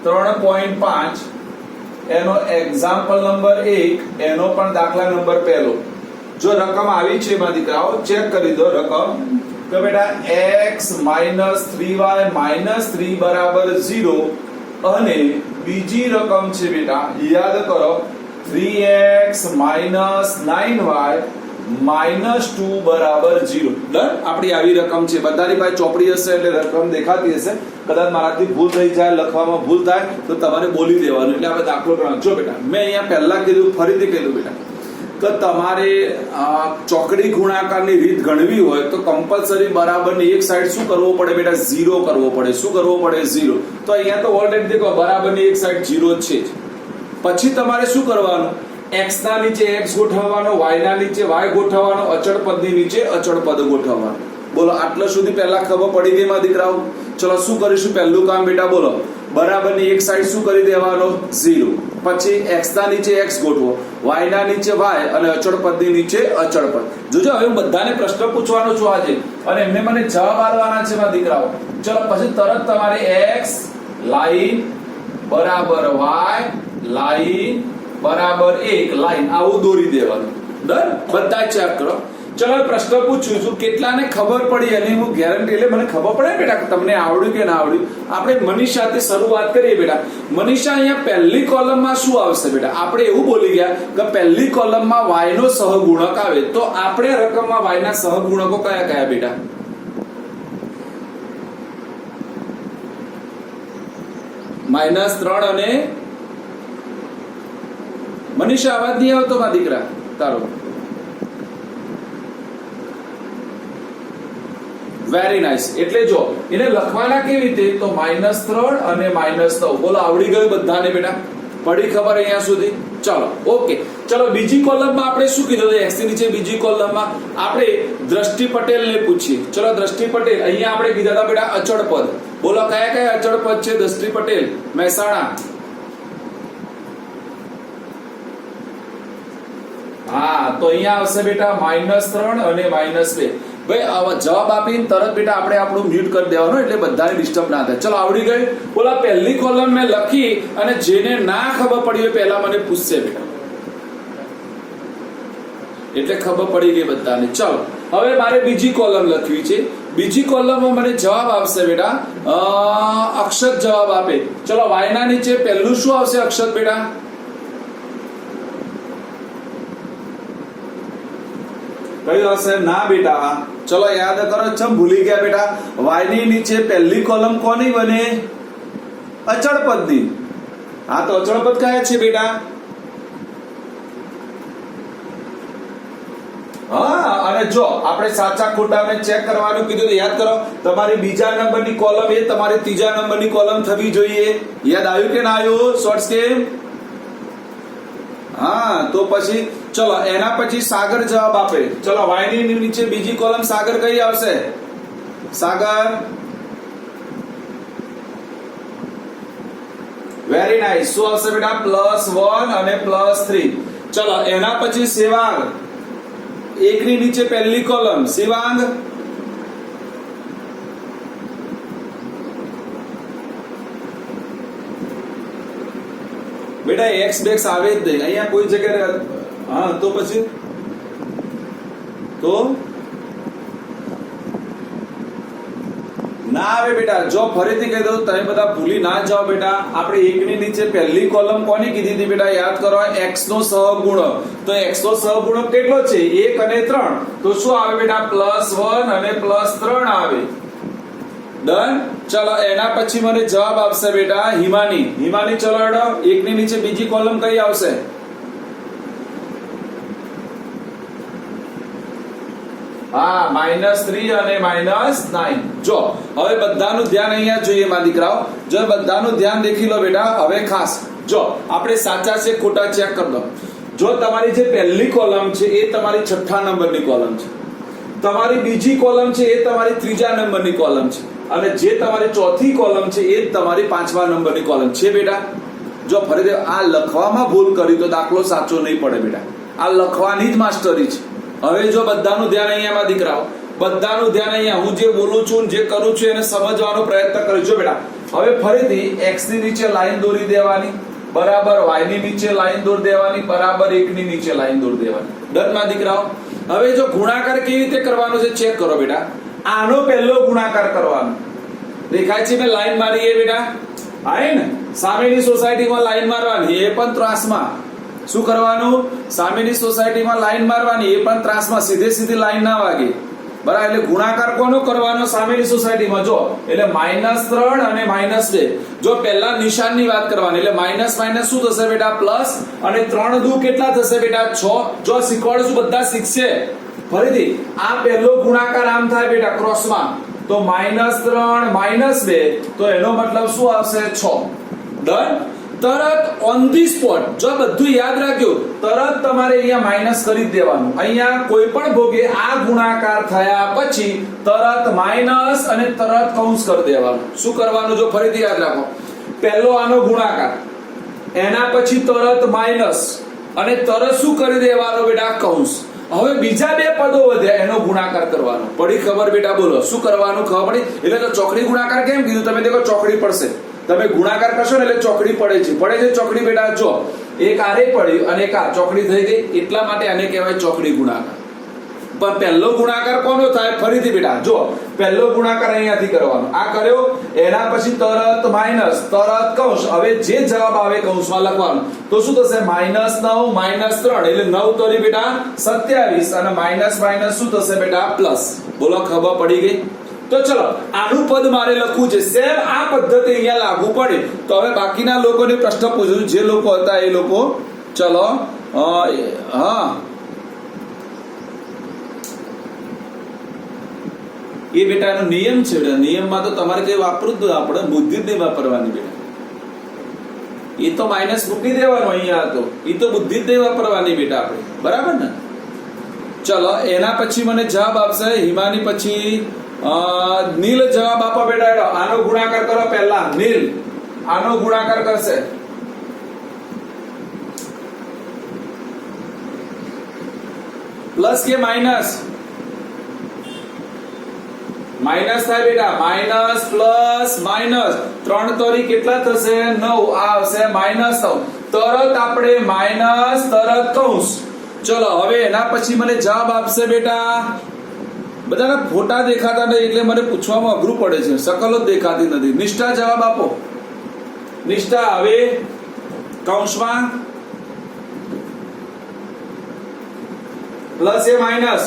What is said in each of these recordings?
3.5 એનો example number 1 એનો પણ દાખલા નંબર પહેલો જો રકમ આવી છે એમાં દીકરાઓ ચેક કરી દો રકમ તો બેટા x - 3y - 3 બરાબર 0 અને બીજી રકમ છે બેટા યાદ કરો 3x - 9y -2 બરાબર 0 ડન આપણી આવી રકમ છે બધાની પાસે ચોપડી હશે એટલે રકમ દેખાતી હશે કદાચ મારાથી ભૂલ થઈ જાય લખવામાં ભૂલ થાય તો તમારે બોલી દેવાનું એટલે આપણે દાખલો ગણવાનો જો બેટા મેં અહીંયા પહેલા કીધું ફરીથી કીધું બેટા કે તમારે ચોકડી ગુણાકારની રીત ગણવી હોય તો કમ્પલસરી બરાબરની એક સાઈડ શું કરવો પડે બેટા 0 કરવો પડે શું કરવો પડે 0 તો અહીંયા તો ઓલરેડી દેખો બરાબરની એક સાઈડ 0 છે જ પછી તમારે શું કરવાનું x ના નીચે x ગોઠવવાનો y ના નીચે y ગોઠવવાનો અચળ પદની નીચે અચળ પદ ગોઠવવાનો બોલો આટલા સુધી પહેલા ખબર પડી ગઈ માં દીકરાઓ ચલો શું કરીશું પહેલું કામ બેટા બોલો બરાબરની એક સાઈડ શું કરી દેવાનો 0 પછી x ના નીચે x ગોઠવો y ના નીચે y અને અચળ પદની નીચે અચળ પદ જોજો હવે હું બધાને પ્રશ્ન પૂછવાનો છું આજે અને એમને મને જવાબ આપવાના છે માં દીકરાઓ ચલો પછી તરત તમારે x લાઈન બરાબર y લાઈન બરાબર 1 લાઈન આવું દોરી દેવાનું ડન બધા ચેક કરો ચલો પ્રશ્ન પૂછું છું કેટલાને ખબર પડી એની હું ગેરંટી એટલે મને ખબર પડે બેટા તમને આવડ્યું કે ના આવડ્યું આપણે મનીષાથી શરૂઆત કરીએ બેટા મનીષા અહીંયા પહેલી કોલમમાં શું આવશે બેટા આપણે એવું બોલી ગયા કે પહેલી કોલમમાં y નો સહગુણક આવે તો આપણે રકમમાં y ના સહગુણકો કયા કયા બેટા -3 અને મનીષા અવાજ નહીં આવતો માં દીકરા તારો વેરી નાઇસ એટલે જો એને લખવાના કેવી રીતે તો -3 અને -9 બોલો આવડી ગયું બધાને બેટા પડી ખબર અહીંયા સુધી ચલો ઓકે ચલો બીજી કોલમમાં આપણે શું કીધું x ની નીચે બીજી કોલમમાં આપણે દ્રષ્ટિ પટેલને પૂછીએ ચલો દ્રષ્ટિ પટેલ અહીંયા આપણે કીધા હતા બેટા અચળ પદ બોલો કયા કયા અચળ પદ છે દ્રષ્ટિ પટેલ મહેસાણા હા તો અહીંયા આવશે બેટા -3 અને -2 ભાઈ આવા જવાબ આપીને તરત બેટા આપણે આપણું મ્યુટ કરી દેવાનું એટલે બધાને ડિસ્ટર્બ ના થાય ચલો આવડી ગયું બોલા પહેલી કોલમ મેં લખી અને જેને ના ખબર પડી હોય પહેલા મને પૂછશે બેટા એટલે ખબર પડી ગઈ બધાને ચલો હવે મારે બીજી કોલમ લખવી છે બીજી કોલમમાં મને જવાબ આપશે બેટા અક્ષર જવાબ આપે ચલો y ના નીચે પહેલું શું આવશે અક્ષર બેટા કયું હશે ના બેટા ચલો યાદ કરો ચમ ભૂલી ગયા બેટા y ની નીચે પહેલી કોલમ કોની બને અચળ પદની હા તો અચળ પદ કયા છે બેટા હા અને જો આપણે સાચા ખોટાને ચેક કરવાનું કીધું તો યાદ કરો તમારી બીજા નંબરની કોલમ એ તમારી ત્રીજા નંબરની કોલમ થવી જોઈએ યાદ આવ્યું કે ના આવ્યું શોર્ટ સ્કેમ હા તો પછી ચલો એના પછી સાગર જવાબ આપે ચલો y ની નીચે બીજી કોલમ સાગર કઈ આવશે સાગર વેરી નાઇસ શું આવશે બેટા +1 અને +3 ચલો એના પછી સેવાંગ એક ની નીચે પહેલી કોલમ સેવાંગ બેટા x બેક્સ આવે જ નહીં અહીંયા કોઈ જગ્યાએ હા તો પછી તો ના આવે બેટા જો ફરીથી કહી દઉં તમે બધા ભૂલી ના જાઓ બેટા આપણે એક ની નીચે પહેલી કોલમ કોની કીધી હતી બેટા યાદ કરો x નો સહગુણક તો x નો સહગુણક કેટલો છે 1 અને 3 તો શું આવે બેટા +1 અને +3 આવે ડન ચલો એના પછી મને જવાબ આપશે બેટા હિમાની ચલો હેડો એક ની નીચે બીજી કોલમ કઈ આવશે હા -3 અને -9 જો હવે બધાનું ધ્યાન અહીંયા જોઈએ માં દીકરાઓ જો બધાનું ધ્યાન દેખી લો બેટા હવે ખાસ જો આપણે સાચા છે ખોટા ચેક કરી દો જો તમારી જે પહેલી કોલમ છે એ તમારી છઠ્ઠા નંબરની કોલમ છે તમારી બીજી કોલમ છે એ તમારી ત્રીજા નંબરની કોલમ છે અને જે તમારી ચોથી કોલમ છે એ તમારી પાંચમા નંબરની કોલમ છે બેટા જો ફરીથી આ લખવામાં ભૂલ કરી તો દાખલો સાચો નહીં પડે બેટા આ લખવાની જ માસ્ટરી છે હવે જો બધાનું ધ્યાન અહીંયા દીકરાઓ બધાનું ધ્યાન અહીંયા હું જે બોલું છું જે કરું છું એને સમજવાનો પ્રયત્ન કરું જો બેટા હવે ફરીથી x ની નીચે લાઈન દોરી દેવાની, બરાબર y ની નીચે લાઈન દોરી દેવાની, બરાબર 1 ની નીચે લાઈન દોરી દેવાની. ડન માં દીકરાઓ? હવે જો ગુણાકાર કેવી રીતે કરવાનો છે ચેક કરો બેટા. આનો પહેલો ગુણાકાર કરવાનો. દેખાય છે મેં લાઈન મારી એ બેટા? આય ને સામેની સોસાયટીમાં લાઈન મારવાની, એ પણ ત્રાસમાં. શું કરવાનું? સામેની સોસાયટીમાં લાઈન મારવાની, એ પણ ત્રાસમાં. સીધે સીધી લાઈન ના વાગે, બરાબર? એટલે ગુણાકાર કોનો કરવાનો? સામેની સોસાયટીમાં. જો એટલે -3 અને -2. જો પહેલા નિશાનની વાત કરવાની, એટલે માઇનસ માઇનસ શું થશે બેટા? પ્લસ. અને 3 દુ કેટલા થશે બેટા? 6. જો શીખવાડું છું બધા શીખશે. ફરીથી આ પહેલો ગુણાકાર આમ થાય બેટા ક્રોસમાં, તો -3 -2, તો એનો મતલબ શું આવશે? 6. ડન. તરત ઓન ધી સ્પોટ જો બધું યાદ રાખ્યું, તરત તમારે અહીંયા માઇનસ કરી જ દેવાનું. અહીંયા કોઈ પણ ભોગે આ ગુણાકાર થયા પછી તરત માઇનસ અને તરત કૌંસ કરી દેવાનું. શું કરવાનું? જો ફરીથી યાદ રાખો, પહેલો આનો ગુણાકાર, એના પછી તરત માઇનસ અને તરત શું કરી દેવાનો બેટા? કૌંસ. હવે બીજા બે પદો વધ્યા, એનો ગુણાકાર કરવાનો. પડી ખબર બેટા? બોલો શું કરવાનું? ખબર પડી? એટલે તો ચોકડી ગુણાકાર કેમ કીધું? તમે દેખો ચોકડી પડશે. તમે ગુણાકાર કરશો ને એટલે ચોકડી પડે છે. પડે છે ચોકડી બેટા? જો એક આરે પડી અને એક આ ચોકડી થઈ ગઈ, એટલા માટે આને કહેવાય ચોકડી ગુણાકાર. પણ પહેલો ગુણાકાર કોનો થાય? ફરીથી બેટા જો પહેલો ગુણાકાર અહીંયાથી કરવાનો. આ કર્યો, એના પછી તરત માઇનસ, તરત કૌંસ. હવે જે જવાબ આવે કૌંસમાં લખવાનો. તો શું થશે? -9 -3 એટલે 9 તરી બેટા 27 અને માઇનસ માઇનસ શું થશે બેટા? પ્લસ. બોલો ખબર પડી ગઈ? તો ચલો આનું પદ મારે લખવું છે. સેમ આ પદ્ધતિ અહીંયા લાગુ પડે. તો હવે બાકીના લોકોને પ્રશ્ન પૂછું, જે લોકો હતા એ લોકો. ચલો હા, એ બેટાનો નિયમ છે. નિયમમાં તો તમારે કઈ વાપરું જ આપણે બુદ્ધિ જ નહીં વાપરવાની બેટા. એ તો માઇનસ મૂકી દેવાનું અહીંયા, તો એ તો બુદ્ધિ જ નહીં વાપરવાની બેટા આપણે, બરાબર ને? ચલો એના પછી મને જવાબ આપશે હિમાની પછી નીલ જવાબ આપો બેટા. આનો ગુણાકાર કરો પહેલા. નીલ આનો ગુણાકાર કરશે. પ્લસ કે માઇનસ? માઇનસ થાય બેટા. માઇનસ પ્લસ માઇનસ 3 તરી કેટલા થશે? 9. આ આવશે -9. તરત આપણે માઇનસ, તરત કૌંસ. ચલો હવે એના પછી મને જવાબ આપશે બેટા. બધાના ફોટા દેખાતા નથી એટલે મને પૂછવામાં અઘરું પડે છે. શકલો જ દેખાતી નથી. નિષ્ઠા જવાબ આપો. નિષ્ઠા હવે કૌંસમાં પ્લસ એ માઇનસ?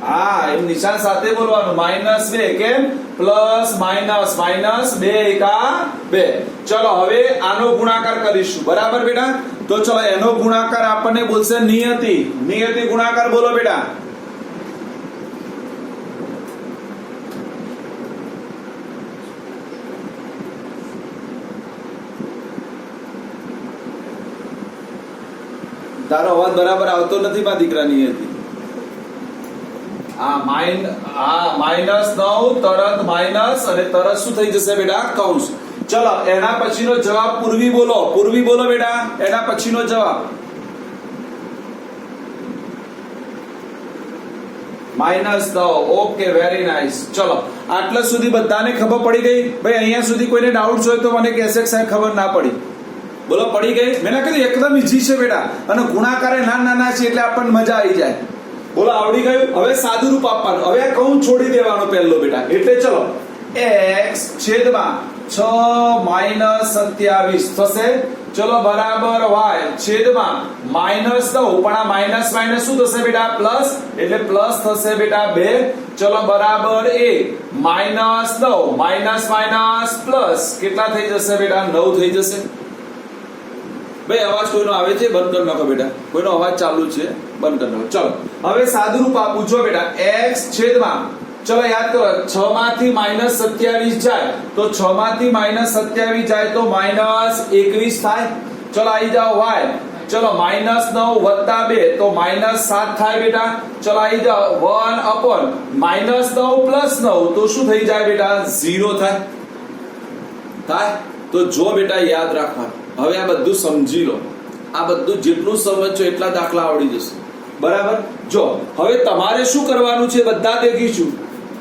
હા, એમ નિશાન સાથે બોલવાનું. -2 કેમ? પ્લસ માઇનસ માઇનસ 2 એકા 2. ચલો હવે આનો ગુણાકાર કરીશું, બરાબર બેટા? તો ચલો એનો ગુણાકાર આપણને બોલશે નિયતિ. નિયતિ ગુણાકાર બોલો બેટા. તારો અવાજ બરાબર આવતો નથી મા દીકરા. નિયતિ -9 તરત માઇનસ અને તરત શું થઈ જશે બેટા? કૌંસ. ચલો એના પછીનો જવાબ પૂર્વી બોલો. પૂર્વી બોલો બેટા એના પછીનો જવાબ. -9. Okay, very nice. ચલો આટલા સુધી બધાને ખબર પડી ગઈ? ભાઈ અહીંયા સુધી કોઈને ડાઉટ હોય તો મને કહેશે કે સાહેબ ખબર ના પડી. બોલો પડી ગઈ? મેં કીધું એકદમ ઈઝી છે બેટા, અને ગુણાકારે નાના છે એટલે આપણને મજા આવી જાય. બોલો આવડી ગયું? હવે સાદું રૂપ આપવાનું. હવે આ કૌંસ છોડી દેવાનો પહેલો બેટા. એટલે ચલો x છેદમાં 6 - 27 થશે. ચલો બરાબર y છેદમાં -9, પણ આ માઇનસ માઇનસ શું થશે બેટા? પ્લસ. એટલે પ્લસ થશે બેટા 2. ચલો બરાબર a -9 માઇનસ માઇનસ પ્લસ કેટલા થઈ જશે બેટા? 9 થઈ જશે. ભાઈ અવાજ કોઈનો આવે છે? બંધ કરી નાખો બેટા. કોઈનો અવાજ ચાલુ છે? બંધ કરી નાખો. ચલો હવે સાદું રૂપ આપું છો બેટા. x છેદમાં, ચલો યાદ કરો, 6 માંથી -27 જાય તો 6 માંથી -27 જાય તો -21 થાય. ચલો આવી જાઓ y. ચલો -9 વત્તા 2 તો -7 થાય બેટા. ચલો આવી જાઓ 1 -9 પ્લસ 9 તો શું થઈ જાય બેટા? 0 થાય. તો જો બેટા યાદ રાખવાનું. હવે આ બધું સમજી લો. આ બધું જેટલું સમજજો એટલા દાખલા આવડી જશે, બરાબર? જો હવે તમારે શું કરવાનું છે બધા દેખીશું.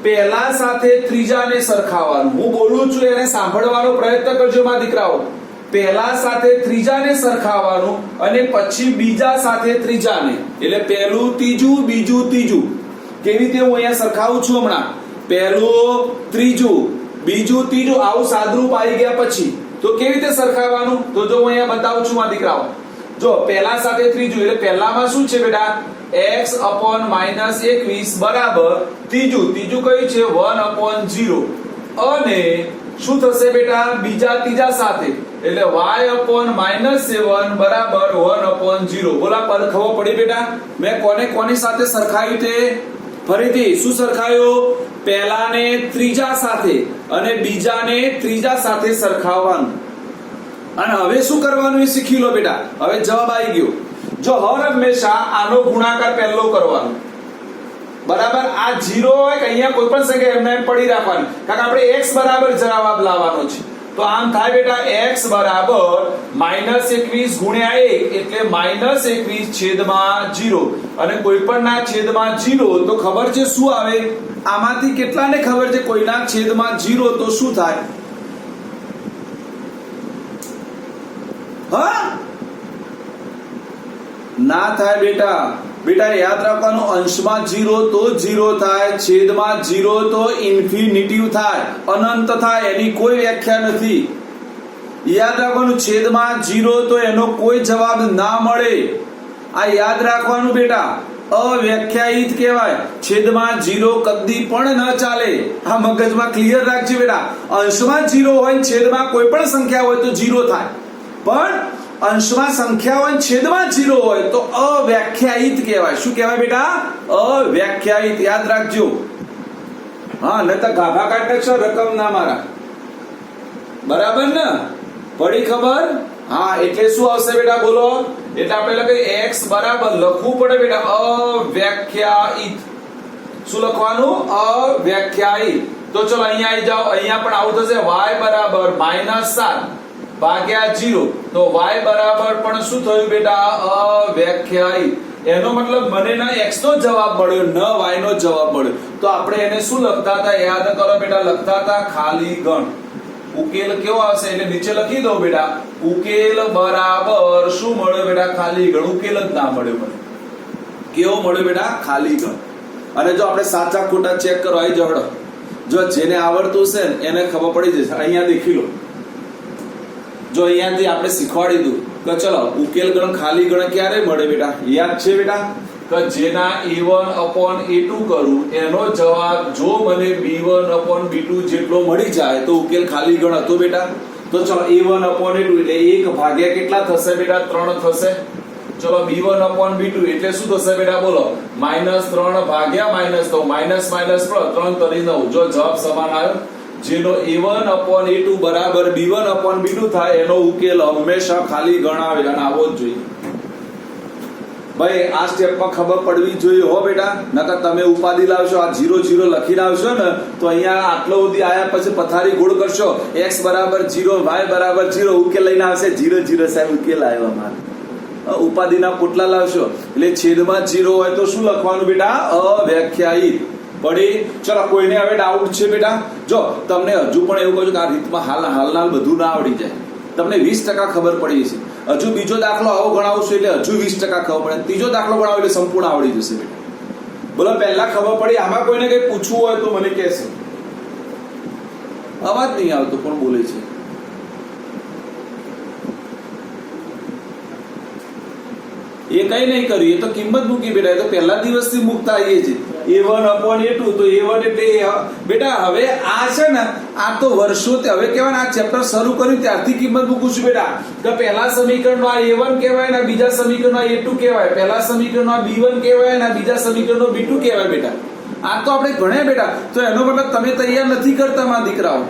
પહેલા સાથે ત્રીજાને સરખાવવાનું. હું બોલું છું એને સાંભળવાનો પ્રયત્ન કરજો મારા દીકરાઓ. પહેલા સાથે ત્રીજાને સરખાવવાનું અને પછી બીજા સાથે ત્રીજાને. એટલે પહેલું ત્રીજું, બીજું ત્રીજું. કેવી રીતે હું અહીંયા સરખાવું છું હમણાં? પહેલું ત્રીજું, બીજું ત્રીજું, આવું સાદરૂપ આવી ગયા પછી તો કેવી રીતે સરખાવવાનું? તો જો હું અહીંયા બતાવું છું મારા દીકરાઓ. જો પહેલા સાથે ત્રીજું એટલે પહેલામાં શું છે બેટા? x upon -21 બરાબર ત્રીજું કયું છે? 1/0. અને શું થશે બેટા? બીજા ત્રીજા સાથે એટલે y upon -7 બરાબર 1/0. બોલા પર ખબર પડી બેટા? મેં કોની સાથે સરખાવ્યું તે? ફરીથી શું સરખાવ્યું? પહેલાને ત્રીજા સાથે અને બીજાને ત્રીજા સાથે સરખાવવાનું. અને હવે શું કરવાનું એ શીખી લો બેટા. હવે જવાબ આવી ગયો. જો હર હંમેશા આનો ગુણાકાર પહેલો કરવાનો. બરાબર? આ 0 હોય કે અહીંયા કોઈ પણ સંખ્યા એમને પડી રાખવાની. કારણ કે આપણે x બરાબર જવાબ લાવવાનો છે. તો આમ થાય બેટા x બરાબર -21 ગુણ્યા 1 એટલે -21/0. અને કોઈ પણ ના છેદમાં 0 તો ખબર છે શું આવે? આમાંથી કેટલાને ખબર છે કોઈના છેદમાં 0 તો શું થાય? હા ના થાય બેટા. બેટા યાદ રાખવાનું, અંશમાં 0 તો 0 થાય, છેદમાં 0 તો ઇન્ફિનિટિવ થાય, અનંત થાય. એની કોઈ વ્યાખ્યા નથી. યાદ રાખવાનું, છેદમાં 0 તો એનો કોઈ જવાબ ના મળે. આ યાદ રાખવાનું બેટા. અવ્યાખ્યાયિત કહેવાય. છેદમાં 0 કદી પણ ન ચાલે. આ મગજમાં ક્લિયર રાખજો બેટા. અંશમાં 0 હોય, છેદમાં કોઈ પણ સંખ્યા હોય તો 0 થાય. પણ અંશમાં સંખ્યા હોય, છેદમાં 0 હોય તો અવ્યાખ્યાયિત કહેવાય. શું કહેવાય બેટા? અવ્યાખ્યાયિત. યાદ રાખજો. હા, ન તો ગાભા કાઢે છે રકમ ના મારા. બરાબર ને? પડી ખબર? હા, એટલે શું આવશે બેટા? બોલો. એટલે આપણે લખીએ x બરાબર લખવું પડે બેટા અવ્યાખ્યાયિત. શું લખવાનું? અવ્યાખ્યાયિત. તો ચલો અહીંયા આવી જાઓ. અહીંયા પણ આવું થશે. y બરાબર -7 ભાગ્યા 0. તો y બરાબર પણ શું થયું બેટા? અવ્યાખ્યાયિત. એનો મતલબ મને ના x નો જવાબ મળ્યો, ન y નો જવાબ મળ્યો. તો આપણે એને શું લખતા હતા? યાદ કરો બેટા. લખતા હતા ખાલી ગણ. ઉકેલ કેવો આવશે? એટલે નીચે લખી દો બેટા. ઉકેલ બરાબર શું મળ્યો બેટા? ખાલી ગણ. ઉકેલ જ ના મળ્યો મને. કેવો મળ્યો બેટા? ખાલી ગણ. અને જો આપણે સાચા ખોટા ચેક કરો, આવી જવડો. જો જેને આવડતું છે એને ખબર પડી જશે. અહીંયા દેખી લો. જો અહીંયાથી આપણે શીખવાડી દઉં કે ચલો ઉકેલ ગણ ખાલી ગણ ક્યારે મળે બેટા? યાદ છે બેટા? કે જેના a1/a2 કરું એનો જવાબ જો મને b1/b2 જેટલો મળી જાય તો ઉકેલ ખાલી ગણ હતો બેટા. તો ચલો a1/a2 એટલે 1 ભાગ્યા કેટલા થશે બેટા? 3 થશે. ચલો b1/b2 એટલે શું થશે બેટા? બોલો. -3 ભાગ્યા -3 માઇનસ પ્લસ 3 તરી 9. જો જવાબ સમાન આવ્યો. જેનો a1/a2 બરાબર b1/b2 થાય એનો ઉકેલ હંમેશા ખાલી ગણ આવે. અને આવો જ જોઈએ ભાઈ. આ સ્ટેપમાં ખબર પડવી જોઈએ હો બેટા. નકર તમે ઉપાધિ લાવશો, આ 0 0 લખીને આવશો ને તો અહીંયા આટલો સુધી આયા પછી પથારી ગોળ કરશો. x બરાબર 0, y બરાબર 0, ઉકેલ લઈને આવશે 0 0. સાહેબ ઉકેલ આવ્યો મારે. ઉપાધિના પોટલા લાવશો. એટલે છેદમાં 0 હોય તો શું લખવાનું બેટા? અવ્યાખ્યાયિત. પડી. ચલો કોઈને હવે ડાઉટ છે બેટા? જો તમને હજુ પણ એવું કહું છું કે આ રીતમાં હાલ બધું ના આવડી જાય. તમને 20% ખબર પડી છે. હજુ બીજો દાખલો આવો ગણાવશો એટલે હજુ 20% ખબર પડે. ત્રીજો દાખલો ગણાવો એટલે સંપૂર્ણ આવડી જશે બેટા. બોલો પહેલા ખબર પડી? આમાં કોઈને કઈ પૂછવું હોય તો મને કહેશે. અવાજ નહીં આવતો, કોણ બોલે છે? એ કઈ નહીં કર્યું. એ તો કિંમત મૂકી બેટા. એ તો પહેલા દિવસથી મૂકતા આવીએ છીએ. a1/a2 તો a1 એટલે બેટા હવે આ છે ને આ તો વર્ષોથી હવે કહેવાય આ ચેપ્ટર શરૂ કર્યું ત્યારથી કિંમત મૂકું છું બેટા. કે પહેલા સમીકરણનો આ a1 કહેવાય ને બીજા સમીકરણનો આ a2 કહેવાય. પહેલા સમીકરણનો આ b1 કહેવાય ને બીજા સમીકરણનો b2 કહેવાય બેટા. આ તો આપણે ભણ્યા બેટા. તો એનો મતલબ તમે તૈયાર નથી કરતા મારા દીકરાઓ.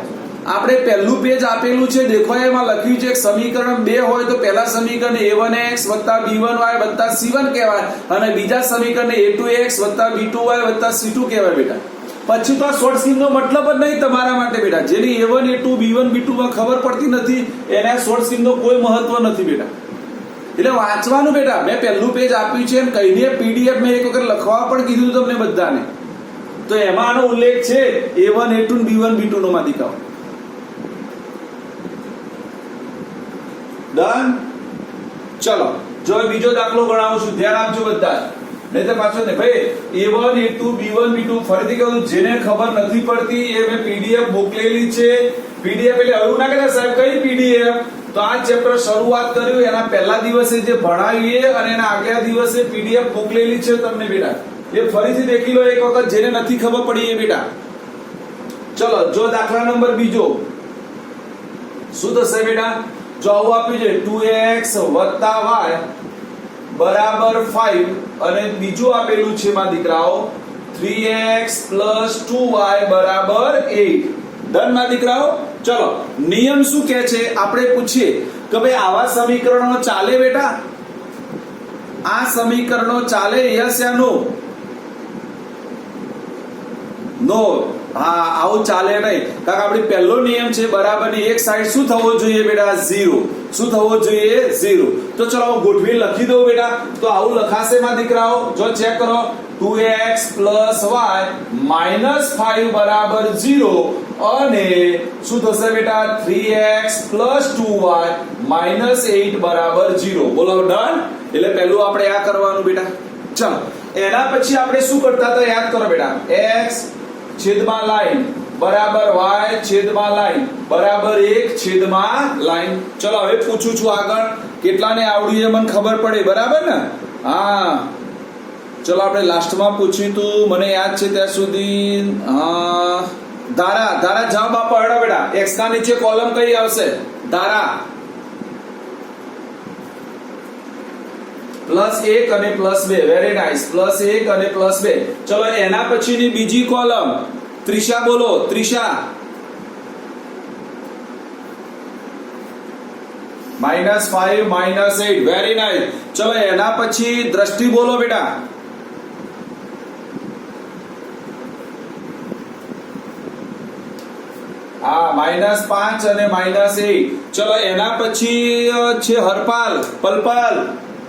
આપણે પહેલું પેજ આપેલું છે દેખો, એમાં લખ્યું છે સમીકરણ 2 હોય તો પહેલા સમીકરણ a1x + b1y + c1 કહેવાય અને બીજા સમીકરણ a2x + b2y + c2 કહેવાય બેટા. પછી તો આ શોર્ટ સ્કીમ નો મતલબ જ નહીં તમારા માટે બેટા. જેની a1 a2 b1 b2 માં ખબર પડતી નથી એને શોર્ટ સ્કીમ નો કોઈ મહત્વ નથી બેટા. એટલે વાંચવાનું બેટા. મેં પહેલું પેજ આપ્યું છે અને કહીને પીડીએફ મેં એક વખત લખવા પણ કીધું તમને બધાને. તો એમાં આનો ઉલ્લેખ છે A1 A2 B1 B2 નો માં દીકરાઓ. ડન. ચલો જો બીજો દાખલો ગણાવું છું, ધ્યાન આપજો બધા. નહીં તો પાછો ને ભાઈ A1 A2 B1 B2 ફરીથી કહું, જેને ખબર નથી પડતી એ મેં પીડીએફ મોકલેલી છે. પીડીએફ એટલે એવું ના કહેતા સાહેબ કઈ પીડીએફ, તો આ ચેપ્ટર શરૂઆત કર્યું એના પહેલા દિવસે જે ભણાવીએ અને એના આગલા દિવસે પીડીએફ મોકલેલી છે તમને બેટા. એ ફરીથી દેખી લો એક વખત, જેને નથી ખબર પડી એ બેટા. ચલો જો દાખલા નંબર બીજો શું થશે બેટા? જો આવું આપ્યું છે 2x + y બરાબર 5 અને બીજું આપેલું છે માં દીકરાઓ 3x + 2y બરાબર 8. ડન માં દીકરાઓ. ચલો નિયમ શું કહે છે આપણે પૂછીએ કે ભાઈ આવા સમીકરણો ચાલે બેટા? આ સમીકરણો ચાલે? યસ યા નો? નો. હા, આવું ચાલે નહીં. કારણ કે આપણી પહેલો નિયમ છે બરાબરની એક સાઈડ શું થવો જોઈએ બેટા? 0. શું થવો જોઈએ? 0. તો ચલો હું ગોઠવી લખી દઉં બેટા. તો આવું લખાશે માં દીકરાઓ. જો ચેક કરો 2x + y -5 બરાબર 0 અને શું થશે બેટા? 3x + 2y -8 બરાબર 0. બોલો ડન. એટલે પહેલું આપણે આ કરવાનું બેટા. ચલો એના પછી આપણે શું કરતા હતા યાદ કરો બેટા. x છેદમાં લાઈન બરાબર y છેદમાં લાઈન બરાબર 1 છેદમાં લાઈન. ચલો હવે પૂછું છું આગળ, કેટલાને આવડ્યું છે મને ખબર પડે, બરાબર ને? હા ચલો આપણે લાસ્ટમાં પૂછ્યું તું, મને યાદ છે ત્યાં સુધી. ધારા જવાબ આપો હેડો બેટા. x ના નીચે કોલમ કઈ આવશે? ધારા. +1 અને +2. Very nice. +1 અને +2. ચલો એના પછીની બીજી કોલમ ત્રિષા બોલો. ત્રિષા -5 -8. Very nice. ચલો એના પછી દ્રષ્ટિ બોલો બેટા. હા -5 અને -8. ચલો એના પછી છે હરપાલ. પલપલ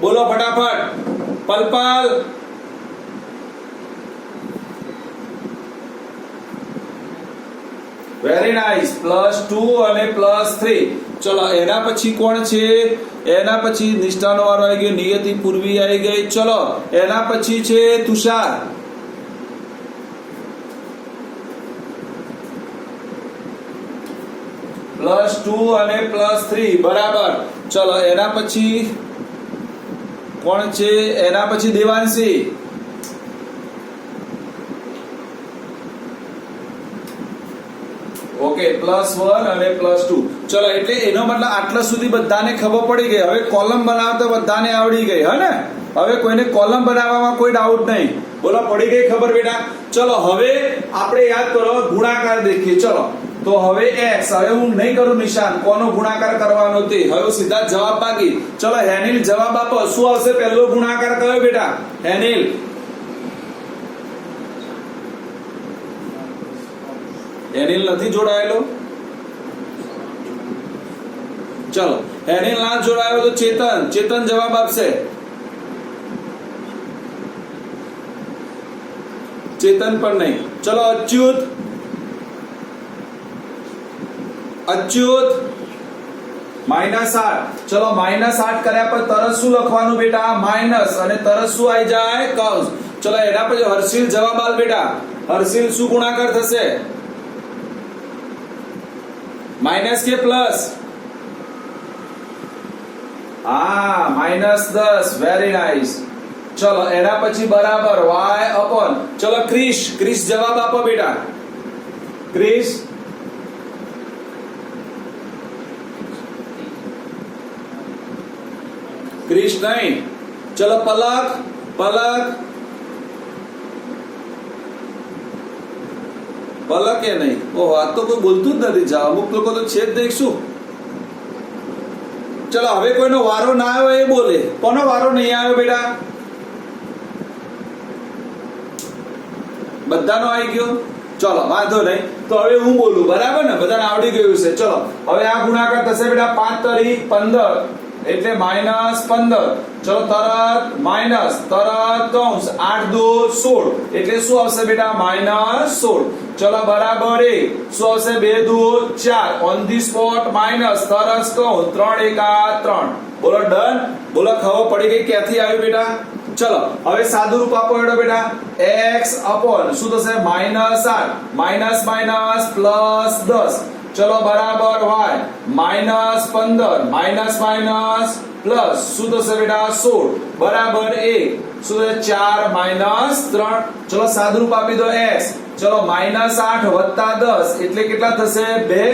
બોલો ફટાફટ. પલપલ વેરી નાઇસ. +2 અને +3. ચલો એના પછી કોણ છે? એના પછી નિષ્ઠાનો વારો આવી ગયો, નિયતિ પૂર્વી આવી ગઈ. ચલો એના પછી છે તુષાર. +2 અને +3 બરાબર. ચલો એના પછી કોણ છે? એના પછી દેવાંશી. ઓકે +1 અને +2. ચલો એટલે એનો મતલબ આટલા સુધી બધાને ખબર પડી ગઈ. હવે કોલમ બનાવતા બધાને આવડી ગઈ હે ને? હવે કોઈને કોલમ બનાવવામાં કોઈ ડાઉટ નહીં. બોલો પડી ગઈ ખબર બેટા? ચલો હવે આપણે યાદ કરો ગુણાકાર દેખીએ. ચલો તો હવે x, હવે હું નહીં કરું નિશાન કોનો ગુણાકાર કરવાનો તે, હવે સીધા જવાબ બાકી. ચલો હેનિલ જવાબ આપો. શું આવશે? પહેલો ગુણાકાર કયો બેટા? હેનિલ. હેનિલ નથી જોડાયેલો? ચલો હેનિલ ના જોડાયો તો ચેતન જવાબ આપશે. ચેતન પણ નહીં. ચલો અચ્યુત -8. ચલો -8 કર્યા પર તરત શું લખવાનું બેટા? માઇનસ અને તરત શું આવી જાય? કૌંસ. ચલો એના પછી હર્ષિલ જવાબ આલ બેટા. હર્ષિલ શું ગુણાકાર થશે? માઇનસ કે પ્લસ? હા -10. Very nice. ચલો એના પછી બરાબર y/. ચલો ક્રિશ જવાબ આપો બેટા. ક્રિશ નહીં. ચલો પલક એ નહીં. ઓહો આ તો કોઈ બોલતું જ નથી. જા અમુક લોકો તો છે જ નહીં. શું? ચલો હવે કોઈનો વારો ના આવ્યો એ બોલે. કોનો વારો નહીં આવ્યો બેટા? બધાનો આવી ગયો. ચલો વાંધો નહીં. તો હવે હું બોલું, બરાબર ને? બધાને આવડી ગયું છે. ચલો હવે આ ગુણાકાર થશે બેટા 5 × 15 એટલે -15. ચલો તરત માઈનસ તરત કૌંસ 8 2 16 એટલે શું આવશે બેટા -16. ચલો બરાબર 1 શું આવશે 2 2 4 ઓન ધી સ્પોટ માઈનસ તરત કૌંસ 3 1 3. બોલો ડન. બોલો ખબર પડી ગઈ ક્યાંથી આવ્યું બેટા. ચલો હવે સાદું રૂપ આપો એડો બેટા. x અપોન શું થશે -8 માઈનસ માઈનસ પ્લસ 10. ચલો બરાબર y -15 માઈનસ માઈનસ પ્લસ શું થશે બેટા 16 બરાબર 1 શું થશે 4 માઈનસ 3. ચલો સાદું રૂપ આપી દો x. ચલો -8 વત્તા 10 એટલે કેટલા થશે 2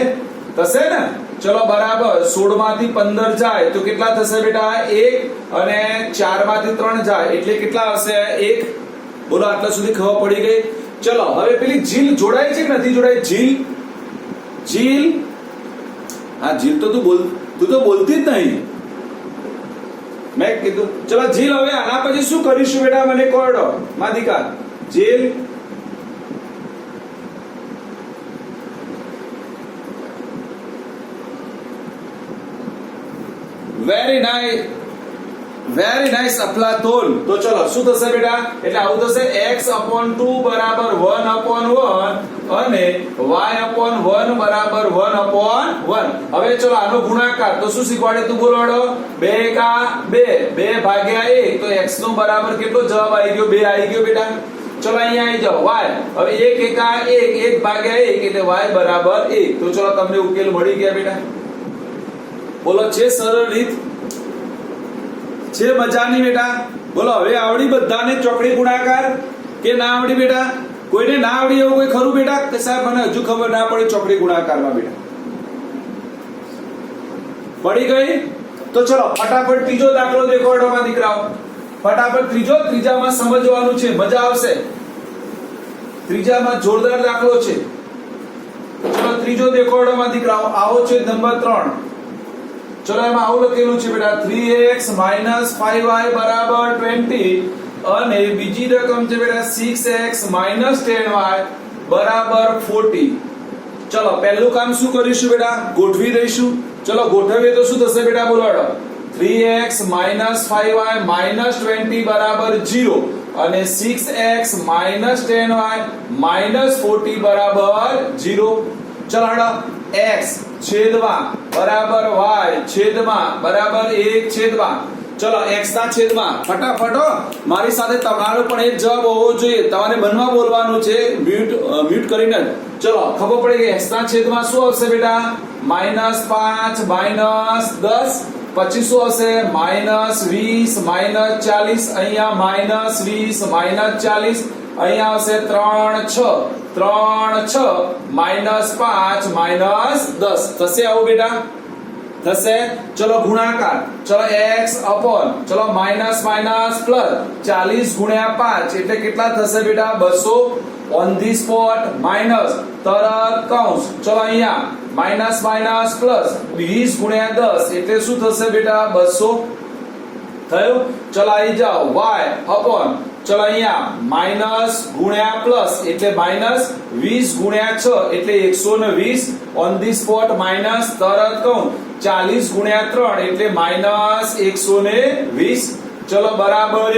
થશે ને. ચલો બરાબર 16 માંથી 15 જાય તો કેટલા થશે બેટા 1 અને 4 માંથી 3 જાય એટલે કેટલા હશે 1. બોલો આટલા સુધી ખબર પડી ગઈ. ચલો હવે પેલી જીલ જોડાય છે કે નથી જોડાય. જીલ હા જીલ તો તું તો બોલતી જ નહીં. મેં કીધું ચલો જીલ હવે આના પછી શું કરીશું બેટા મને કહો માધિકા. જીલ વેરી નાઇસ અફલાતોન. તો ચલો શું થશે બેટા એટલે આવું થશે x upon 2 બરાબર 1 upon 1 અને y upon 1 બરાબર 1 upon 1. હવે ચલો આનો ગુણાકાર તો શું શીખવાડે તું બોલાડો 2 કા 2 2 ભાગ્યા 1 તો x નો બરાબર કેટલો જવાબ આવી ગયો 2 આવી ગયો બેટા. ચલો અહીંયા આવી જાઓ y. હવે 1 એકા 1 1 ભાગ્યા 1 એટલે y બરાબર 1. તો ચલો તમને ઉકેલ મળી ગયા બેટા. બોલો છે સરળ રીત છે મજાની બેટા. બોલો હવે આવડી બધાને ચોકડી ગુણાકાર કે ના આવડી બેટા. કોઈને ના આવડી એવું કોઈ ખરું બેટા કે સાહેબ મને હજુ ખબર ના પડી ચોકડી ગુણાકારમાં બેટા. પડી ગઈ. તો ચલો ફટાફટ ત્રીજો દાખલો દેખાડો માં દીકરાઓ. ફટાફટ ત્રીજામાં સમજવાનું છે મજા આવશે. ત્રીજામાં જોરદાર દાખલો છે. ચલો ત્રીજો દેખાડો માં દીકરાઓ. આવો છે નંબર 3. ચલો એમાં આવું લખેલું છે બેટા 3x - 5y બરાબર 20 અને બીજી રકમ છે બેટા 6x - 10y બરાબર 40. ચલો પહેલું કામ શું કરીશું બેટા ગોઠવી દઈશું. ચલો ગોઠવીએ તો શું થશે બેટા બોલો. 3x - 5y - 20 બરાબર 0 અને 6x - 10y - 40 બરાબર 0. ચલો હડો x છેદમાં બરાબર y છેદમાં બરાબર 1 છેદમાં. ચલો x ના છેદમાં ફટાફટ મારી સાથે તમારો પણ એક જવાબ હોવો જોઈએ. તમારે મનમાં બોલવાનું છે મ્યુટ કરીને. ચલો ખબર પડી ગઈ. x ના છેદમાં શું આવશે બેટા -5 -10 પછી શું આવશે -20 -40 અહીંયા -20 -40 અહીંયા આવશે 3 6 -5 -10 થશે આવું બેટા થશે. ચલો ગુણાકાર. ચલો x upon ચલો માઈનસ માઈનસ પ્લસ 40 ગુણ્યા 5 એટલે કેટલા થશે બેટા 200 ઓન ધી સ્પોટ માઈનસ તરત કૌંસ. ચલો અહીંયા માઈનસ માઈનસ પ્લસ 20 ગુણ્યા 10 એટલે શું થશે બેટા 200 થયું. ચલો આવી જાઓ y upon ચલો અહીંયા માઈનસ ગુણ્યા પ્લસ એટલે માઈનસ 20 ગુણ્યા 6 એટલે 120 ઓન ધી સ્પોટ માઈનસ તરત કૌંસ 40 ગુણ્યા 3 એટલે માઈનસ 120. ચલો બરાબર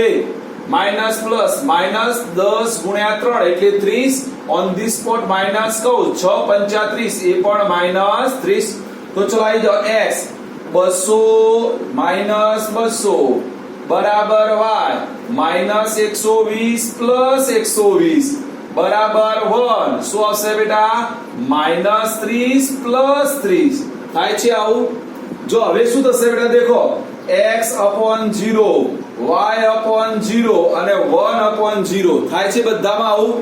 માઈનસ પ્લસ માઈનસ 10 ગુણ્યા 3 એટલે 30 ઓન ધી સ્પોટ માઈનસ કૌંસ 6 35 એ પણ માઈનસ 30. તો ચલો આવી જાઓ x 200 માઈનસ 200 બરાબર y માઈનસ 120 પ્લસ 120 બરાબર 1 શું આવશે બેટા માઈનસ 30 પ્લસ 30 થાય છે આવું. જો હવે શું થશે બેટા દેખો x upon 0 y upon 0 અને 1 upon 0 થાય છે બધામાં આવું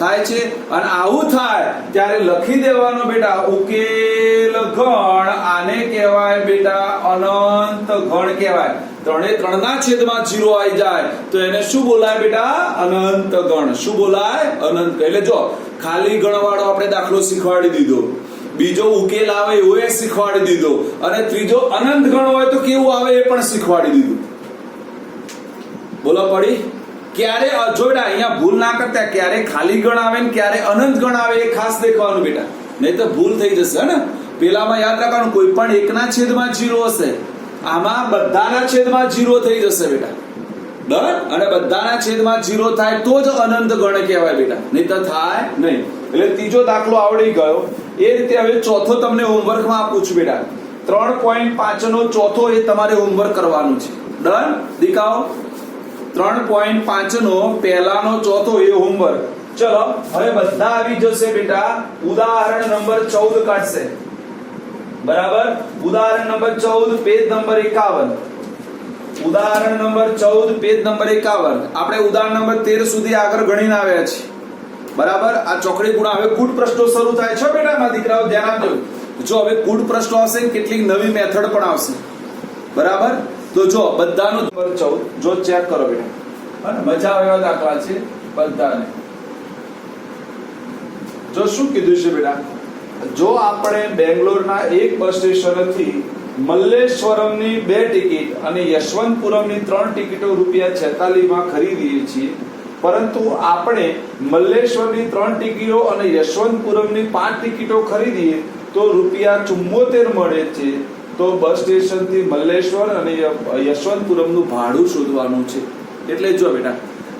થાય છે. અને આવું થાય ત્યારે લખી દેવાનો બેટા ઉકેલ ગણ. આને કહેવાય બેટા અનંત ગણ કહેવાય. ત્રણે ત્રણના છેદમાં 0 આવી જાય તો એને શું બોલાય બેટા અનંત ગણ. શું બોલાય અનંત. એટલે જો ખાલી ગણવાળો આપણે દાખલો શીખવાડી દીધો, બીજો ઉકેલ આવે એવો એ શીખવાડી દીધો, અને ત્રીજો અનંત ગણ હોય તો કેવું આવે એ પણ શીખવાડી દીધું. બોલો પડી. ક્યારે જોડા અહીંયા ભૂલ ના કરતા. ક્યારે ખાલી ગણ આવે ને ક્યારે અનંત ગણ આવે એ ખાસ દેખવાનું બેટા, નહીં તો ભૂલ થઈ જશે ને. પેલામાં યાદ રાખવાનું કોઈ પણ એકના છેદમાં 0 હશે આમાં બધાના છેદમાં 0 થઈ જશે બેટા. ડન. અને બધાના છેદમાં 0 થાય તો જ અનંત ગણ કહેવાય બેટા, નહીં તો થાય નહીં. એટલે ત્રીજો દાખલો આવડી ગયો. એ રીતે હવે ચોથો તમને હોમવર્કમાં આપું છું બેટા. 3.5 નો ચોથો એ તમારે હોમવર્ક કરવાનું છે. ડન. દેખાઓ 3.5 નો પહેલાનો ચોથો એ હોમવર્ક. ચલો હવે બધા આવી જશે બેટા. ઉદાહરણ નંબર 14 કાઢશે. બરાબર. ઉદાહરણ નંબર 14 પેજ નંબર 51. ઉદાહરણ નંબર 14 પેજ નંબર 51. આપણે ઉદાહરણ નંબર 13 સુધી આગળ ગણીને આવ્યા છીએ. બરાબર. આ ચોકડી ગુણા હવે કુટ પ્રશ્નો શરૂ થાય છે બેટા. મારા દીકરાઓ ધ્યાન આપજો. જો હવે કુટ પ્રશ્નો આવશે, કેટલીક નવી મેથડ પણ આવશે. બરાબર. તો જો બધાનો નંબર 14 જો ચેક કરો બેટા. અને મજા આવે એવા દાખલા છે બધાને. જો શું કીધું છે બેટા, જો આપણે બેંગ્લોરના એક બસ સ્ટેશનથી મલ્લેશ્વરમની 2 ટિકિટ અને યશવંતપુરમની 3 ટિકિટો ₹46 માં ખરીદીએ છીએ, પરંતુ આપણે મલ્લેશ્વરની 3 ટિકિટો અને યશવંતપુરમની 5 ટિકિટો ખરીદીએ તો ₹74 મળે છે, તો બસ સ્ટેશનથી મલ્લેશ્વર અને યશવંતપુરમનું ભાડું શોધવાનું છે. એટલે જો બેટા,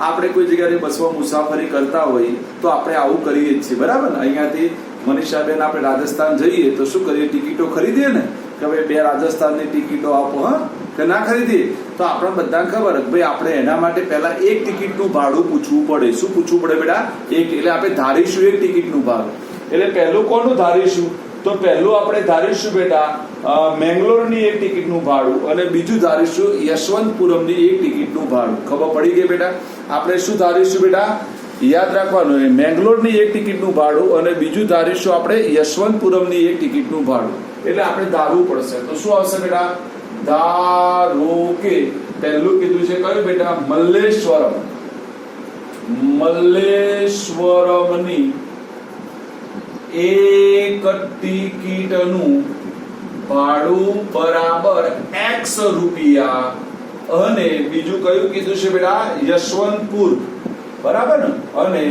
આપણે કોઈ જગ્યાએ બસમાં મુસાફરી કરતા હોઈએ તો આપણે આવું કરીએ જ છીએ. બરાબર ને. અહીંયાથી મનીષાબેન આપણે રાજસ્થાન જઈએ તો શું કરીએ, ટિકિટો ખરીદીએ ને કે ભાઈ 2 રાજસ્થાનની ટિકિટો આપો, હા કે ના ખરીદીએ તો આપણે બધાને ખબર કે ભાઈ આપણે એના માટે પહેલા એક ટિકિટનું ભાડું પૂછવું પડે. શું પૂછવું પડે બેટા? એક. એટલે આપણે ધારીશું એક ટિકિટનું ભાડું. એટલે પહેલું કોનું ધારીશું? તો પહેલું આપણે ધારીશું બેટા મેંગ્લોરની એક ટિકિટનું ભાડું, અને બીજું ધારીશું યશવંતપુરમની એક ટિકિટનું ભાડું. ખબર પડી ગઈ બેટા? આપણે શું ધારીશું બેટા? યાદ રાખવાનું, મેંગ્લોરની એક ટિકિટનું ભાડું અને બીજું ધારીશું આપણે યશવંતપુરમની એક ટિકિટનું ભાડું. એટલે આપણે ધારવું પડશે. તો શું આવશે બેટા? ધારો કે પહેલું કીધું છે કયું બેટા? મલ્લેશ્વરમની એક ટિકિટનું ભાડું બરાબર X રૂપિયા. અને બીજું કયું કીધું છે બેટા? યશવંતપુર. બરાબર ને. અને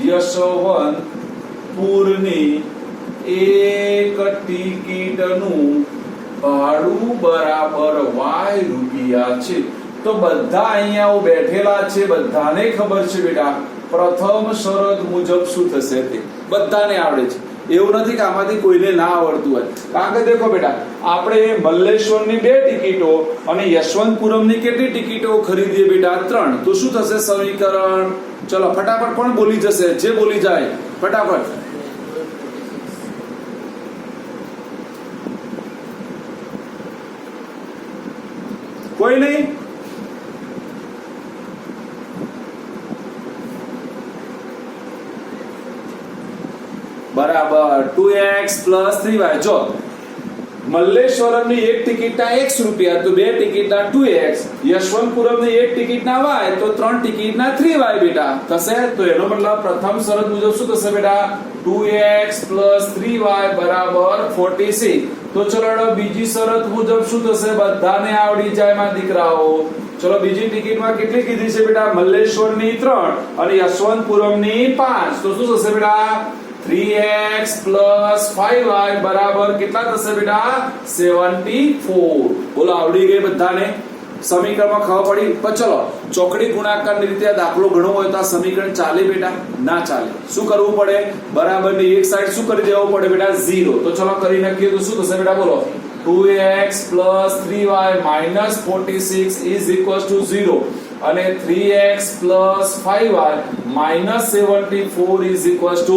યશવંતપુરની એક ટિકિટનું ભાડું બરાબર Y રૂપિયા છે. તો બધા અહીંયા બેઠેલા છે, બધાને ખબર છે બેટા પ્રથમ શરત મુજબ શું થશે તે બધાને આવડે છે. એવું નથી કે આમાંથી કોઈને ના આવડતું હોય. કારણ કે દેખો બેટા, આપણે મલ્લેશ્વરની 2 ટિકિટો અને યશવંતપુરમની કેટલી ટિકિટો ખરીદીએ બેટા? 3. તો શું થશે સમીકરણ? ચલો ફટાફટ કોણ બોલી જશે? જે બોલી જાય ફટાફટ. કોઈ નહીં? બરાબર. 2x + 3y. જો મલ્લેશ્વરમની એક ટિકિટના X રૂપિયા, તો 2 ટિકિટના 2x. યશવંતપુરમની એક ટિકિટના Y, તો 3 ટિકિટના 3y બેટા થશે. તો એનો મતલબ પ્રથમ શરત મુજબ શું થશે બેટા? 2x + 3y બરાબર 46. તો ચલો બીજી શરત મુજબ શું થશે? બધાને આવડી જાય માં દીકરાઓ. ચલો બીજી ટિકિટમાં કેટલી કીધી છે બેટા? મલ્લેશ્વરની 3 અને યશવંતપુરમની 5. તો શું થશે બેટા? 3x + 5y બરાબર કેટલા થશે બેટા? 74. બોલો આવડી ગઈ બધાને? સમીકરણમાં ખબર પડી? પણ ચલો ચોકડી ગુણાકારની રીતે આ દાખલો ગણવો હોય તો આ સમીકરણ ચાલે બેટા? ના ચાલે. શું કરવું પડે? બરાબરની એક સાઈડ શું કરી દેવું પડે બેટા? 0. તો ચલો કરી નાખીએ તો શું થશે બેટા? બોલો. 2x + 3y - 46 = 0. અને 3x + 5y - 74 =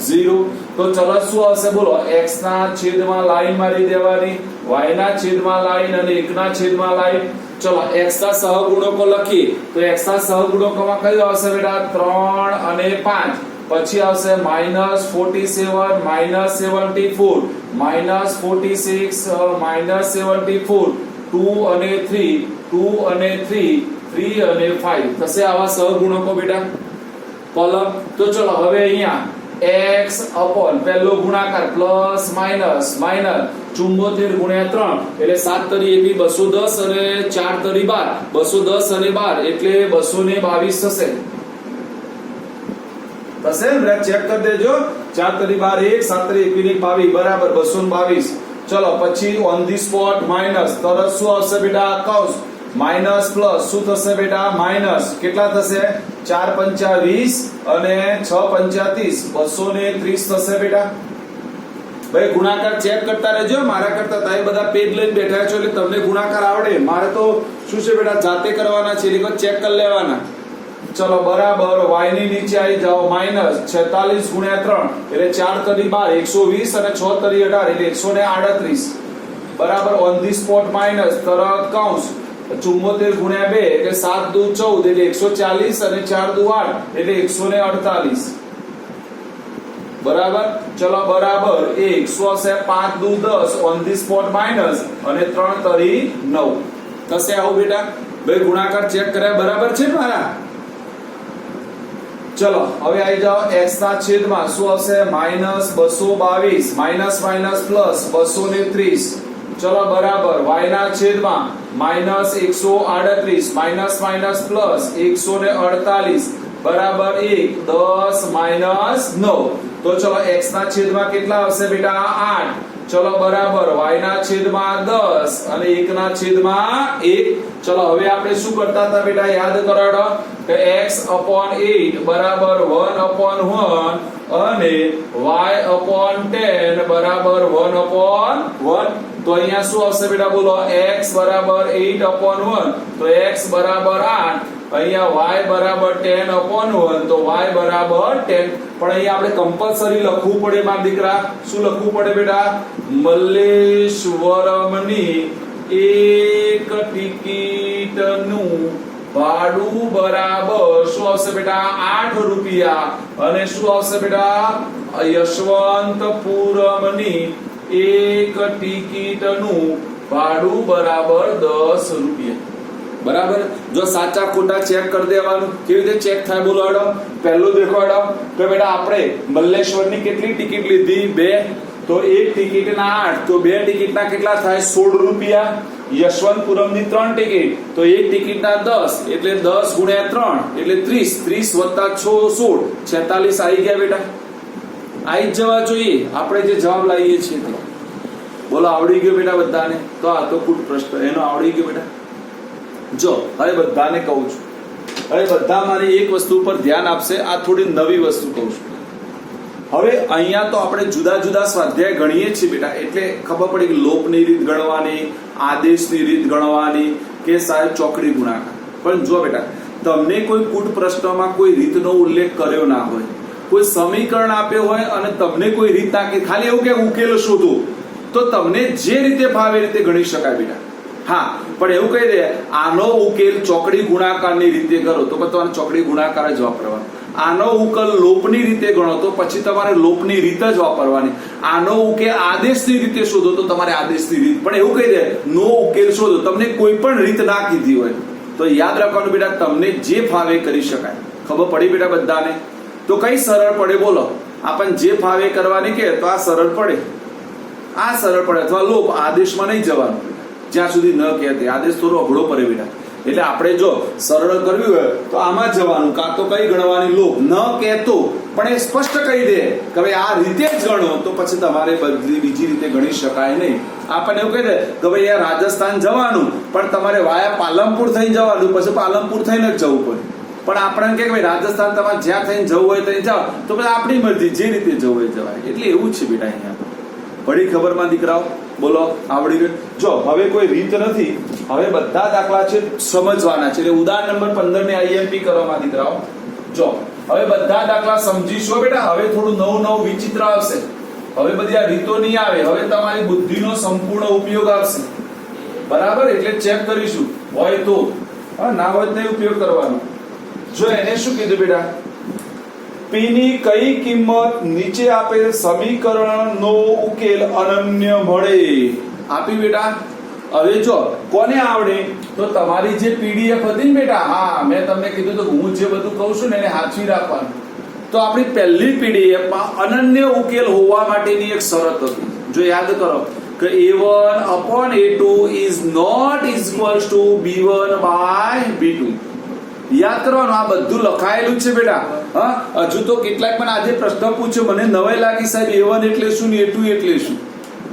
0. તો ચલો શું આવશે બોલો? x ના છેદમાં લાઈન મારી દેવાની, y ના છેદમાં લાઈન અને 1 ના છેદમાં લાઈન. ચલો x ના સહગુણકો લખી તો x ના સહગુણકોમાં કયું આવશે બેટા? 3 અને 5. પછી આવશે -47 -74 -46 -74 2 અને 3 2 અને 3 3 અને 5 થશે આવા સહગુણકો બેટા કોલમ. તો ચલો હવે અહીંયા x upon પહેલો ગુણાકાર પ્લસ માઈનસ માઈનસ 74 ગુણ્યા 3 એટલે 7 તરી એવી 210 અને 4 તરી 12 210 અને 12 એટલે 222 થશે. થશે ને? ચેક કરી દેજો. 4 તરી 12 1 7 તરી 21 22 બરાબર 222. ચલો પછી ઓન ધી સ્પોટ માઇનસ, તરત શું આવશે બેટા કૌંસ, માઇનસ પ્લસ શું થશે બેટા માઇનસ, કેટલા થશે 4 પંચા 20 અને 6 પંચા 30, 230 થશે બેટા. ભાઈ ગુણાકાર ચેક કરતા રહેજો, મારા કરતા તમે બધા પેજ લઈને બેઠા છો એટલે તમને ગુણાકાર આવડે, મારે તો શું છે બેટા જાતે કરવાના છે એટલે ચેક કરી લેવાના. ચલો બરાબર y ની નીચે આવી જાઓ, માઇનસ 46 ગુણ્યા 3 એટલે 4 તરી 12 120 અને 6 તરી 18 એટલે 138 બરાબર. ઓન ધી સ્પોટ માઇનસ, તરત કૌંસ 74 ગુણ્યા 2 એટલે 7 દુ 14 એટલે 140 અને 4 દુ 8 એટલે 148 બરાબર. ચલો બરાબર 1 શું હશે 5 દુ 10 ઓન ધી સ્પોટ માઇનસ અને 3 તરી 9 થશે આવું બેટા. ભાઈ ગુણાકાર ચેક કર્યા બરાબર છે મારા. ચલો હવે આવી જાઓ x ના છેદમાં શું આવશે માઇનસ 222 માઇનસ માઇનસ પ્લસ 230. ચલો બરાબર y ના છેદમાં માઇનસ 138 માઇનસ માઇનસ પ્લસ 148 બરાબર 1 10 માઇનસ 9. તો ચલો x ના છેદમાં કેટલા આવશે બેટા 8. ચલો બરાબર y ના છેદમાં 10 અને 1 ના છેદમાં 1. ચલો હવે આપણે શું કરતા હતા બેટા યાદ કરાડો કે x upon 8 બરાબર 1 upon 1 અને y upon 10 બરાબર 1 upon 1. તો અહીંયા શું આવશે બેટા બોલો x બરાબર 8 upon 1 તો x બરાબર 8, અહીંયા y બરાબર 10 upon 1 તો y બરાબર 10. પણ અહીંયા આપણે કમ્પલસરી લખવું પડે મારા દીકરા. શું લખવું પડે બેટા મલ્લેશ્વરમની એક ટિકિટનું ભાડું બરાબર શું આવશે બેટા 8 રૂપિયા અને શું આવશે બેટા યશવંતપુરમની એક ટિકિટનું ભાડું બરાબર 10 રૂપિયા બરાબર. જો સાચા ખોટા ચેક કરી દેવાનું. કેવી રીતે ચેક થાય બોલો હેડો. પહેલું દેખો હેડો કે બેટા આપણે મલ્લેશ્વરની કેટલી ટિકિટ લીધી 2 તો એક ટિકિટના 8 તો 2 ટિકિટના કેટલા થાય 16 રૂપિયા. યશવંતપુરમની 3 ટિકિટ તો એક ટિકિટના 10 એટલે 10 ગુણ્યા 3 એટલે 30 30 વત્તા 6 16 46 આવી ગયા બેટા. આવી જ જવા જોઈએ આપણે જે જવાબ લાવીએ છીએ તે. બોલો આવડી ગયો બેટા બધાને. તો આ તો કુટ પ્રશ્ન એનો આવડી ગયો બેટા. જો હવે બધાને કહું છું, હવે બધા મારી એક વસ્તુ પર ધ્યાન આપશે. આ થોડી નવી વસ્તુ કહું છું. હવે અહીંયા તો આપણે જુદા જુદા સ્વાધ્યાય ગણીએ છીએ બેટા એટલે ખબર પડી કે લોપની રીત ગણવાની, આદેશની રીત ગણવાની કે સાહેબ ચોકડી ગુણાકાર. પણ જો બેટા તમને કોઈ કુટ પ્રશ્નમાં કોઈ રીતનો ઉલ્લેખ કર્યો ના હોય, કોઈ સમીકરણ આપ્યો હોય અને તમને કોઈ રીત ના કે ખાલી એવું કે ઉકેલ શોધો તો તમને જે રીતે ભાવે રીતે ગણી શકાય બેટા. હા પણ એવું કહી દે આનો ઉકેલ ચોકડી ગુણાકારની રીતે કરો તો તમારે ચોકડી ગુણાકાર જ વાપરવાનો. આનો ઉકેલ લોપની રીતે ગણો તો પછી તમારે લોપની રીત જ વાપરવાની. આનો ઉકેલ આદેશની રીતે શોધો તો તમારે આદેશની રીત. પણ એવું કહી દે નો ઉકેલ શોધો, તમને કોઈ પણ રીત ના કીધી હોય તો યાદ રાખવાનું બેટા તમને જે ફાવે કરી શકાય. ખબર પડી બેટા બધાને. તો કઈ સરળ પડે બોલો. આપણને જે ફાવે કરવાની કે તો આ સરળ પડે, આ સરળ પડે અથવા લોપ. આદેશમાં નહીં જવાનું જ્યાં સુધી ન કહેતી. આદેશ થોડો અઘરો પડે બેટા. એટલે આપણે જો સરળ કરવી હોય તો આમાં જવાનું, કાં તો કઈ ગણવાની લોપ ન કહેતો પણ એ સ્પષ્ટ કહી દે કે ભાઈ આ રીતે જ ગણો તો પછી તમારે બીજી રીતે ગણી શકાય નહીં. આપણને એવું કહી દે કે ભાઈ આ રાજસ્થાન જવાનું પણ તમારે વાયા પાલનપુર થઈને જવાનું, પછી પાલનપુર થઈને જ જવું પડે. પણ આપણને કે ભાઈ રાજસ્થાન તમારે જ્યાં થઈને જવું હોય ત્યાં જાઓ તો પછી આપણી મરજી જે રીતે જવું હોય જવાય. એટલે એવું જ છે બેટા. અહીંયા પડી ખબરમાં દીકરાઓ બોલો આવડી ગયું. જો હવે કોઈ રીત નથી, હવે બધા દાખલા છે સમજવાના છે. એટલે ઉદાહરણ નંબર 15 ને આઈએમપી કરવામાં દીકરાઓ. જો હવે બધા દાખલા સમજીશો બેટા. હવે થોડું નવું નવું વિચિત્ર આવશે. હવે બધી આ રીતો નહીં આવે, હવે તમારી બુદ્ધિનો સંપૂર્ણ ઉપયોગ આવશે બરાબર. એટલે ચેક કરીશું હોય તો, ના હોય તો ઉપયોગ કરવાનો. જો એને શું કીધું બેટા P ની કઈ કિંમત નીચે આપેલ સમીકરણનો ઉકેલ અનન્ય મળે આપી બેટા. હવે જો કોને આવડે તો તમારી જે પીડીએફ હતી ને બેટા, હા મેં તમને કીધું તો હું જે બધું કહું છું ને એને સાચવી રાખવાનું. તો આપણી પહેલી પીડીએફમાં અનન્ય ઉકેલ હોવા માટેની એક શરત હતી. જો યાદ કરો કે A1 upon A2 is not equals to B1 by B2. યાદ કરવાનું. આ બધું લખાયેલું છે બેટા. હા હજુ તો કેટલાક પણ આજે પ્રશ્ન પૂછ્યો મને નવાઈ લાગી સાહેબ A1 એટલે શું ને A2 એટલે શું.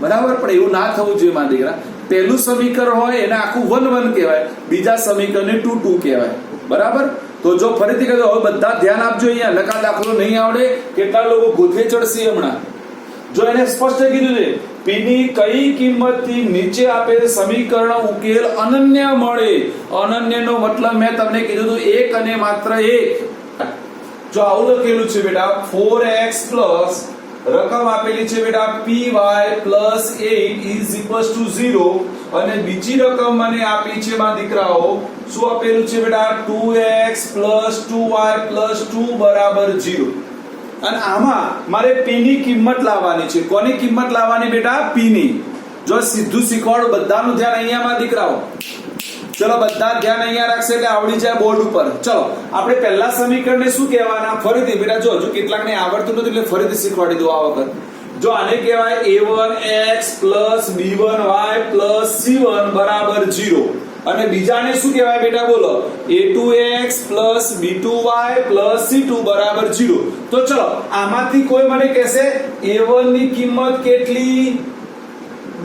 બરાબર, પણ એવું ના થવું જોઈએ મારા દીકરા. પહેલું સમીકરણ હોય એને આખું 1 1 કહેવાય, બીજા સમીકરણને 2 2 કહેવાય. બરાબર, તો જો ફરીથી કહી દો, હવે બધા ધ્યાન આપજો. અહીંયા લખા દાખલો નહીં આવડે કેટલા લોકો ગોથે ચડશે હમણાં. જો એને સ્પષ્ટ કીધું છે, p ની કઈ કિંમતથી નીચે આપેલ સમીકરણ ઉકેલ અનન્ય મળે. અનન્યનો મતલબ મેં તમને કીધું હતું એક અને માત્ર એક. જો આવું લખેલું છે બેટા 4x પ્લસ રકમ આપેલી છે બેટા py plus 8 is equals to 0 અને બીજી રકમ મને આપી છે મારા દીકરાઓ, શું આપેલું છે બેટા 2x પ્લસ 2y પ્લસ 2 બરાબર 0. અને આમાં મારે p ની કિંમત લાવવાની છે. કોની કિંમત લાવવાની બેટા? p ની. જો સીધું શીખવાડું, બધાનું ધ્યાન અહીંયા માં દીકરાઓ. ચલો બધા ધ્યાન અહીંયા રાખશે એટલે આવડી જાય બોર્ડ ઉપર. ચલો આપણે પહેલા સમીકરણને શું કહેવાના? ફરીથી બેટા જો હજુ કેટલાકને આવડતું નથી એટલે ફરીથી શીખવાડી દો આ વખત. જો આને કહેવાય a1x b1y c1 બરાબર 0 અને બીજાને શું કહેવાય બેટા? બોલો a2x b2y c2 બરાબર 0. તો ચલો આમાંથી કોઈ મને કહેશે a1 ની કિંમત કેટલી,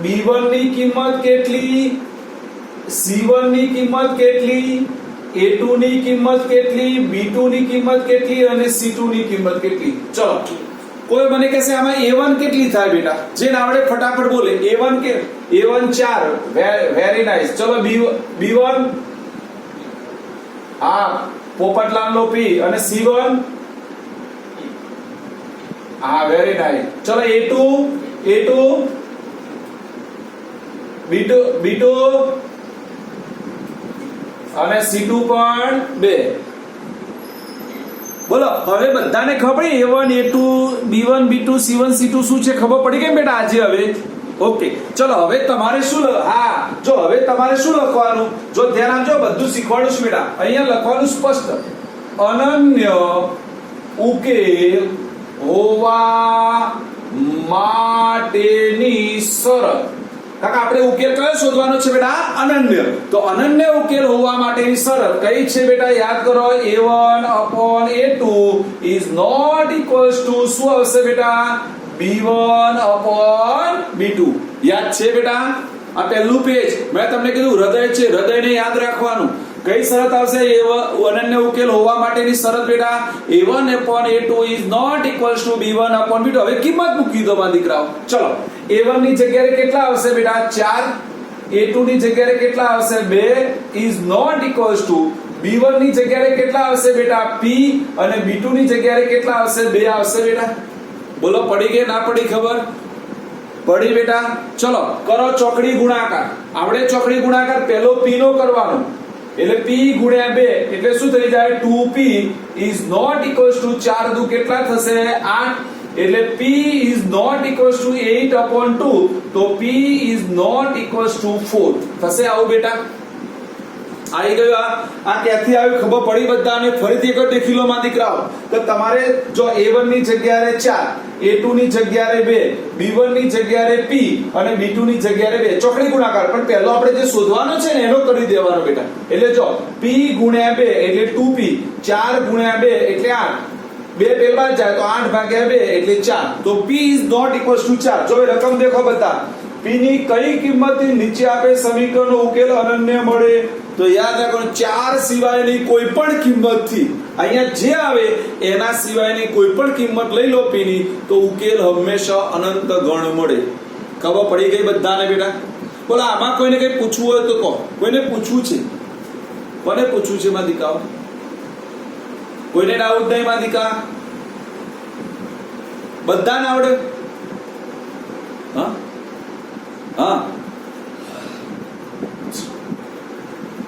b1 ની કિંમત કેટલી, c1 ની કિંમત કેટલી, a2 ની કિંમત કેટલી, b2 ની કિંમત કેટલી અને c2 ની કિંમત કેટલી? ચલો કોઈ મને કહેશે આમાં a1 કેટલી થાય બેટા? જેને આવડે ફટાફટ બોલે. a1 કે a1 4. Very nice. ચલો b1 હા પોપટલાલ નો p અને c1 હા વેરી નાઇસ. ચલો a2 b2 અને c2 પણ 2. બોલો હવે બધાને ખબર પડી a1 a2 b1 b2 c1 c2 શું છે? ખબર પડી કેમ બેટા આજે? હવે ઓકે. ચલો હવે તમારે શું હા જો હવે તમારે શું લખવાનું? જો ધ્યાન આપજો, બધું શીખવાડું છું બેટા. અહીંયા લખવાનું સ્પષ્ટ, અનન્ય ઉકેલ હોવા માટેની શરત. કાકા આપણે ઉકેલ કયો શોધવાનો છે બેટા? અનન્ય. તો અનન્ય ઉકેલ હોવા માટેની શરત કઈ છે બેટા? યાદ કરો, a1/a2 is not equals to શું આવશે બેટા? b1/b2. યાદ છે બેટા? આ પહેલું પેજ મેં તમને કીધું હૃદય છે, હૃદયને યાદ રાખવાનું. કઈ શરત આવશે? અનન્ય ઉકેલ હોવા માટેની શરત બેટા a1/a2 is not equals to b1/b2. હવે કિંમત મૂકી દો મારા દીકરાઓ. ચલો a1 ની જગ્યાએ કેટલા આવશે બેટા? 4. a2 ની જગ્યાએ કેટલા આવશે? 2 is not equals to b1 ની જગ્યાએ કેટલા આવશે બેટા? p અને b2 ની જગ્યાએ કેટલા આવશે? 2 આવશે બેટા. બોલો પડી કે ના પડી ખબર? પડી બેટા. ચલો કરો ચોકડી ગુણાકાર. આપણે ચોકડી ગુણાકાર પહેલો p નો કરવાનો એટલે p ગુણ્યા 2 એટલે શું થઈ જાય? 2p is not equals to 4 દુ કેટલા થશે? 8. એટલે p is not equals to 8/2 તો p is not equals to 4 થશે. આવું બેટા આવી ગયું. આ ક્યાંથી આવ્યું ખબર પડી બધાને? ફરીથી એક દેખી લો માં દીકરાઓ. તો તમારે જો a1 ની જગ્યાએ 4, a2 ની જગ્યાએ 2, b1 ની જગ્યાએ p અને b2 ની જગ્યાએ 2 ચોકડી ગુણાકાર. પણ પહેલો આપણે જે શોધવાનો છે ને એનો કરી દેવાનો બેટા. એટલે જો p ગુણ્યા 2 એટલે 2p, 4 ગુણ્યા 2 એટલે 8, 2 પેલા જાય તો 8/2 એટલે 4. તો p is not equals to 4. જો રકમ દેખો બધા. p ની કઈ કિંમતથી નીચે આપેલ સમીકરણનો ઉકેલ અનન્ય મળે? તો યાદ રાખો 4 સિવાયની કોઈ પણ કિંમતથી, અહીંયા જે આવે એના સિવાયની કોઈ પણ કિંમત લઈ લો p ની તો ઉકેલ હંમેશા અનંત ગણ મળે. ખબર પડી ગઈ બધાને બેટા? બોલો આમાં કોઈને કઈ પૂછવું હોય તો કહો. કોઈને પૂછવું છે? કોને પૂછવું છે માં દીકરાઓ? કોઈને ડાઉટ નહીં માં દીકરા? બધાને આવડે? હા હા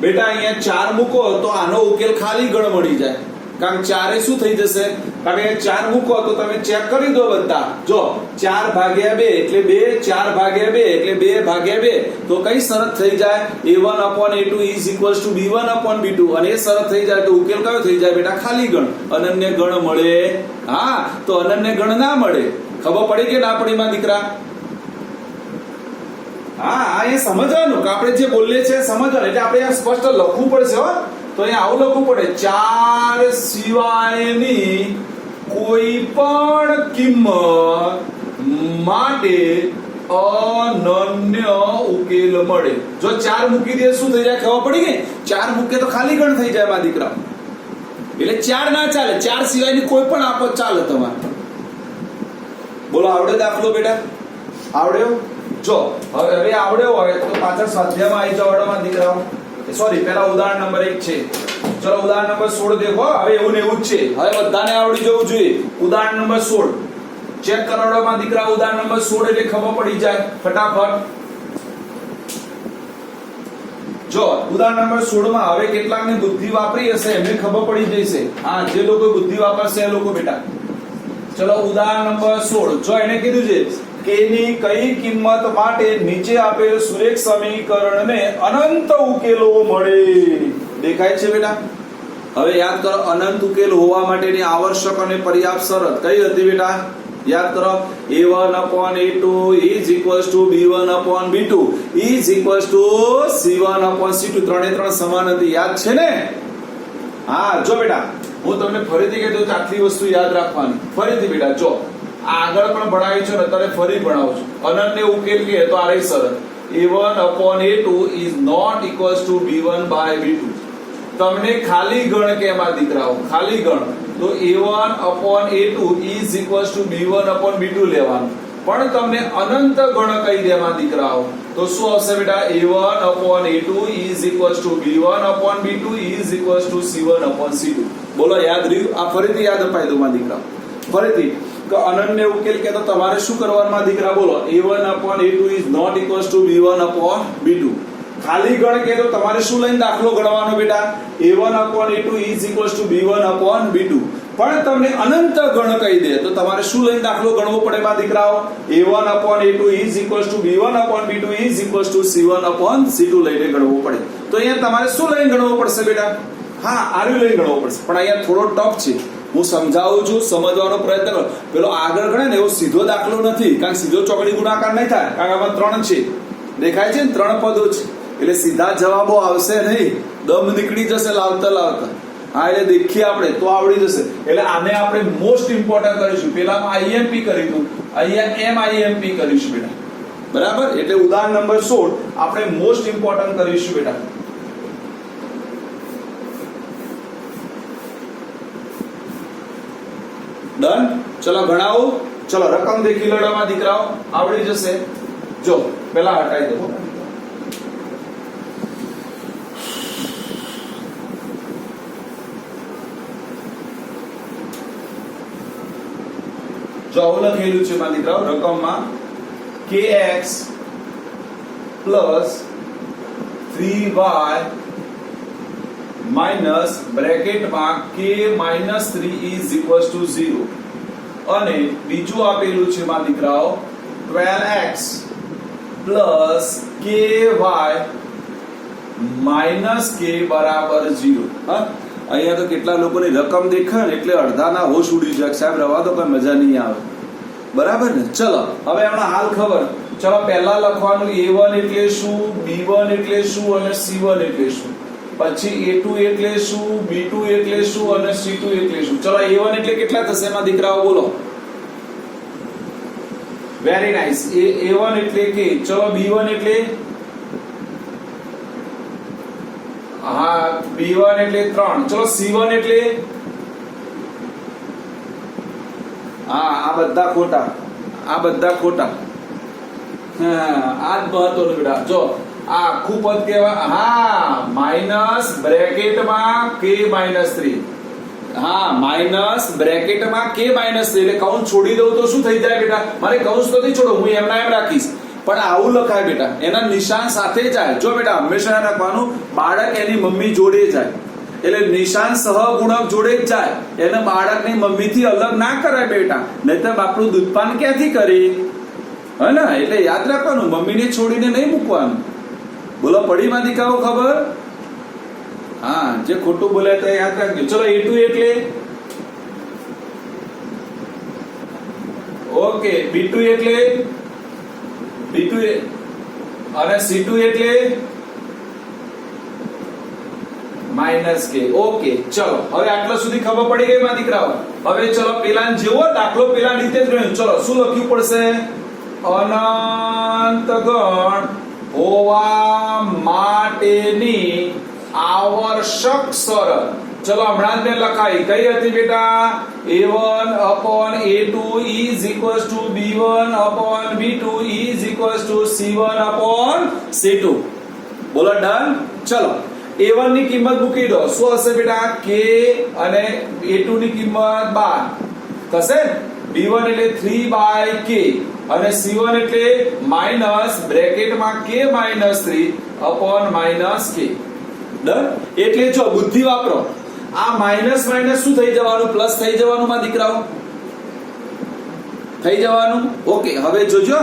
બેટા અહીંયા 4 મૂકો તો આનો ઉકેલ ખાલી ગણ મળી જાય. કારણ 4 શું થઈ જશે? કારણ કે 4 મૂકો તો તમે ચેક કરી દો બધા. જો 4/2 એટલે 2, 4/2 એટલે 2/2 તો કઈ શરત થઈ જાય? a1/a2 is equals to b1/b2 અને એ શરત થઈ જાય તો ઉકેલ કયો થઈ જાય બેટા? ખાલી ગણ. અનન્ય ગણ મળે? હા તો અનન્ય ગણ ના મળે. ખબર પડી કે ના પડી માં દીકરા? હા એ સમજવાનું કે આપણે જે બોલીએ છે સમજવાનું. એટલે આપણે અહીંયા સ્પષ્ટ લખવું પડશે હો. તો અહીંયા આવું લખવું પડે, 4 સિવાયની કોઈ પણ કિંમત માટે p અનન્ય ઉકેલ મળે. જો 4 મૂકી દે શું થઈ જાય ખબર પડી ગઈ? 4 મૂકે તો ખાલી ગણ થઈ જાય મારા દીકરા. એટલે 4 ના ચાલે, 4 સિવાયની કોઈ પણ આપો ચાલે તમારે. બોલો આવડે દાખલો બેટા? આવડ્યો? જો હવે આવડ્યો હોય તો પાછળ સ્વાધ્યાયમાં આવી જવાડો મારા દીકરાઓ. સોરી, પહેલા ઉદાહરણ નંબર 1 છે. ચલો ઉદાહરણ નંબર 16 દેખો. હવે એવું ને એવું જ છે, હવે બધાને આવડી જવું જોઈએ. ઉદાહરણ નંબર 16 ચેક કરાવડો મારા દીકરા. ઉદાહરણ નંબર 16 એટલે ખબર પડી જાય ફટાફટ. જો ઉદાહરણ નંબર 16 માં હવે કેટલાકની બુદ્ધિ વાપરી હશે એમને ખબર પડી જશે. હા, જે લોકો બુદ્ધિ વાપરશે એ લોકો બેટા. ચલો ઉદાહરણ નંબર 16. જો એને કીધું છે કે ની કઈ કિંમત માટે નીચે આપેલ સુરેખ સમીકરણને અનંત ઉકેલો મળે. દેખાય છે બેટા? હવે યાદ કરો, અનંત ઉકેલ હોવા માટેની આવશ્યક અને પર્યાપ્ત શરત કઈ હતી બેટા? યાદ કરો, a1/a2 = b1/b2 = c1/c2. ત્રણે ત્રણ સમાન હતી. યાદ છે ને? હા, જો બેટા હું તમને ફરીથી કહી દઉં, આટલી વસ્તુ યાદ રાખવાની. ફરીથી બેટા જો આગળ પણ ભણાવી છે ને અત્યારે ફરી ભણાવું છું. અનન્ય ઉકેલ કે તો આ રહી શરત, a1/a2 ≠ b1/b2. તમને ખાલી ગણ કે એમાં દીકરાઓ, ખાલી ગણ તો a1/a2 = b1/b2 લેવાનું. પણ તમને અનંત ગણ કહી દે એમાં દીકરાઓ તો શું આવશે બેટા? a1/a2 = b1/b2 = c1/c2. બોલો યાદ રહ્યું? આ ફરીથી યાદ અપાઈ દો મારા દીકરા. ફરીથી કે અનન્ય ઉકેલ કે તો તમારે શું કરવાનું મારા દીકરા? બોલો a1/a2 ≠ b1/b2. ખાલી ગણ કે તો તમારે શું લઈને દાખલો ગણવાનો બેટા? a1/a2 = b1/b2. પણ તમને અનંત ગણ કહી દે તો તમારે શું લઈને દાખલો ગણવો પડે મારા દીકરાઓ? a1/a2 = b1/b2 = c1/c2 લઈને ગણવો પડે. તો અહીંયા તમારે શું લઈને ગણવો પડશે બેટા? હા, આર્યું લઈને ગણવો પડશે. પણ અહીંયા થોડો ટફ છે, હું સમજાવું છું, સમજવાનો પ્રયત્ન કરો. પેલો આગળ ગણે ને એવો સીધો દાખલો નથી, કારણ સીધો ચોકડી ગુણાકાર નહીં થાય, કારણ કે આમાં 3 છે. દેખાય છે ને? 3 પદો છે એટલે સીધા જવાબો આવશે નહીં, દમ નીકળી જશે લાવતા લાવતા. હા, એટલે દેખીએ આપણે તો આવડી જશે. એટલે આને આપણે મોસ્ટ ઇમ્પોર્ટન્ટ કરીશું. પેલામાં IMP કરીશું, અહીંયા MIMP કરીશું બેટા. બરાબર? એટલે ઉદાહરણ નંબર 16 આપણે મોસ્ટ ઇમ્પોર્ટન્ટ કરીશું બેટા. ડન? ચલો ગણાવો. ચલો રકમ દેખી લડવામાં દીકરાઓ આવડી જશે. જો પેલા હટાઈ દો. જો આવું લખેલું છે મારા દીકરાઓ રકમમાં kx + 3y માઇનસ બ્રેકેટમાં k - 3 = 0. અને બીજું આપેલું છે મારા દીકરાઓ 12x + ky - k = 0. હા, અહીંયા તો કેટલા લોકોની રકમ દેખાય ને એટલે અડધાના હોશ ઉડી જાય. સાહેબ રવા તો કઈ મજા નહીં આવે. બરાબર ને? ચલો હવે હમણાં હાલ ખબર. ચલો પહેલા લખવાનું a1 એટલે શું, b1 એટલે શું અને c1 એટલે શું. પછી a2 એટલે શું, b2 એટલે શું અને c2 એટલે શું. ચલો a1 એટલે કેટલા થશે એમાં દીકરાઓ બોલો? Very nice. a1 એટલે કે ચલો b1 એટલે હા b1 એટલે 3. ચલો c1 એટલે હા આ બધા ખોટા, આ બધા ખોટા. હા આ જ મહત્વનું બેટા. જો આ આખું પદ કેવા? હા માઈનસ બ્રેકેટમાં k - 3. હા માઈનસ બ્રેકેટમાં k - 3 એટલે કૌંસ છોડી દઉં તો શું થઈ જાય બેટા? મારે કૌંસ તો નહીં છોડો, હું એમના એમ રાખીશ. પણ આવું લખાય બેટા, એના નિશાન સાથે જાય. જો બેટા હંમેશા રાખવાનું બાળક એની મમ્મી જોડે જાય, એટલે નિશાન સહગુણક જોડે જ જાય. એને બાળકની મમ્મીથી અલગ ના કરાય બેટા, નહીતર આપણું દૂધપાન ક્યાંથી કરી? હે ને? એટલે યાદ રાખવાનું, મમ્મીને છોડીને નહીં મૂકવાનું. બોલો પડી માં દીકાઓ ખબર? હા, જે ખોટું બોલ્યા તો યાદ રાખજો. ચલો a2 એટલે ઓકે, b2 એટલે b2 અને c2 એટલે -k. ઓકે ચલો હવે આટલા સુધી ખબર પડી ગઈ માં દીકરાઓ. હવે ચલો પેલા જેવો દાખલો પેલા રીતે જ રહ્યો. ચલો શું લખ્યું પડશે? અનંત ગણ હોવા માટેની આવશ્યક શરત. ચલો હમણાં જ મેં લખાઈ કઈ હતી બેટા? a1 upon a2 is equals to b1 upon b2 is equals to c1 upon c2. બોલો ડન. ચલો a1 ની કિંમત મૂકી દો. શું હશે બેટા? k અને a2 ની કિંમત 12 થશે. b1 એટલે 3/k અને c1 એટલે માઈનસ બ્રેકેટમાં k -3 upon -k. ડન. એટલે જો બુદ્ધિ વાપરો. આ માઈનસ માઈનસ શું થઈ જવાનું? પ્લસ થઈ જવાનું માં દીકરાઓ, થઈ જવાનું. ઓકે, હવે જોજો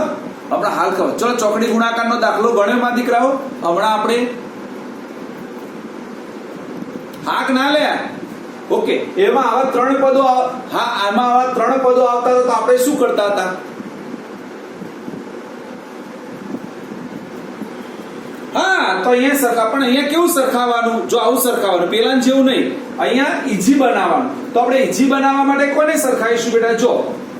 હમણાં હાલ ખબર. ચલો ચોકડી ગુણાકારનો દાખલો ગણ્યો માં દીકરાઓ હમણાં આપણે. હાક ના લે. ઓકે, એમાં આવા 3 પદો, હા આમાં આવા 3 પદો આવતા તો આપણે શું કરતા હતા? હા, તો અહીંયા સરખા, પણ અહીંયા કેવું સરખાવવાનું? જો આવું સરખાવવાનું, પેલા જેવું નહીં. અહીંયા ઈઝી બનાવવાનું. તો આપણે ઈઝી બનાવવા માટે કોને સરખાઈશું બેટા? જો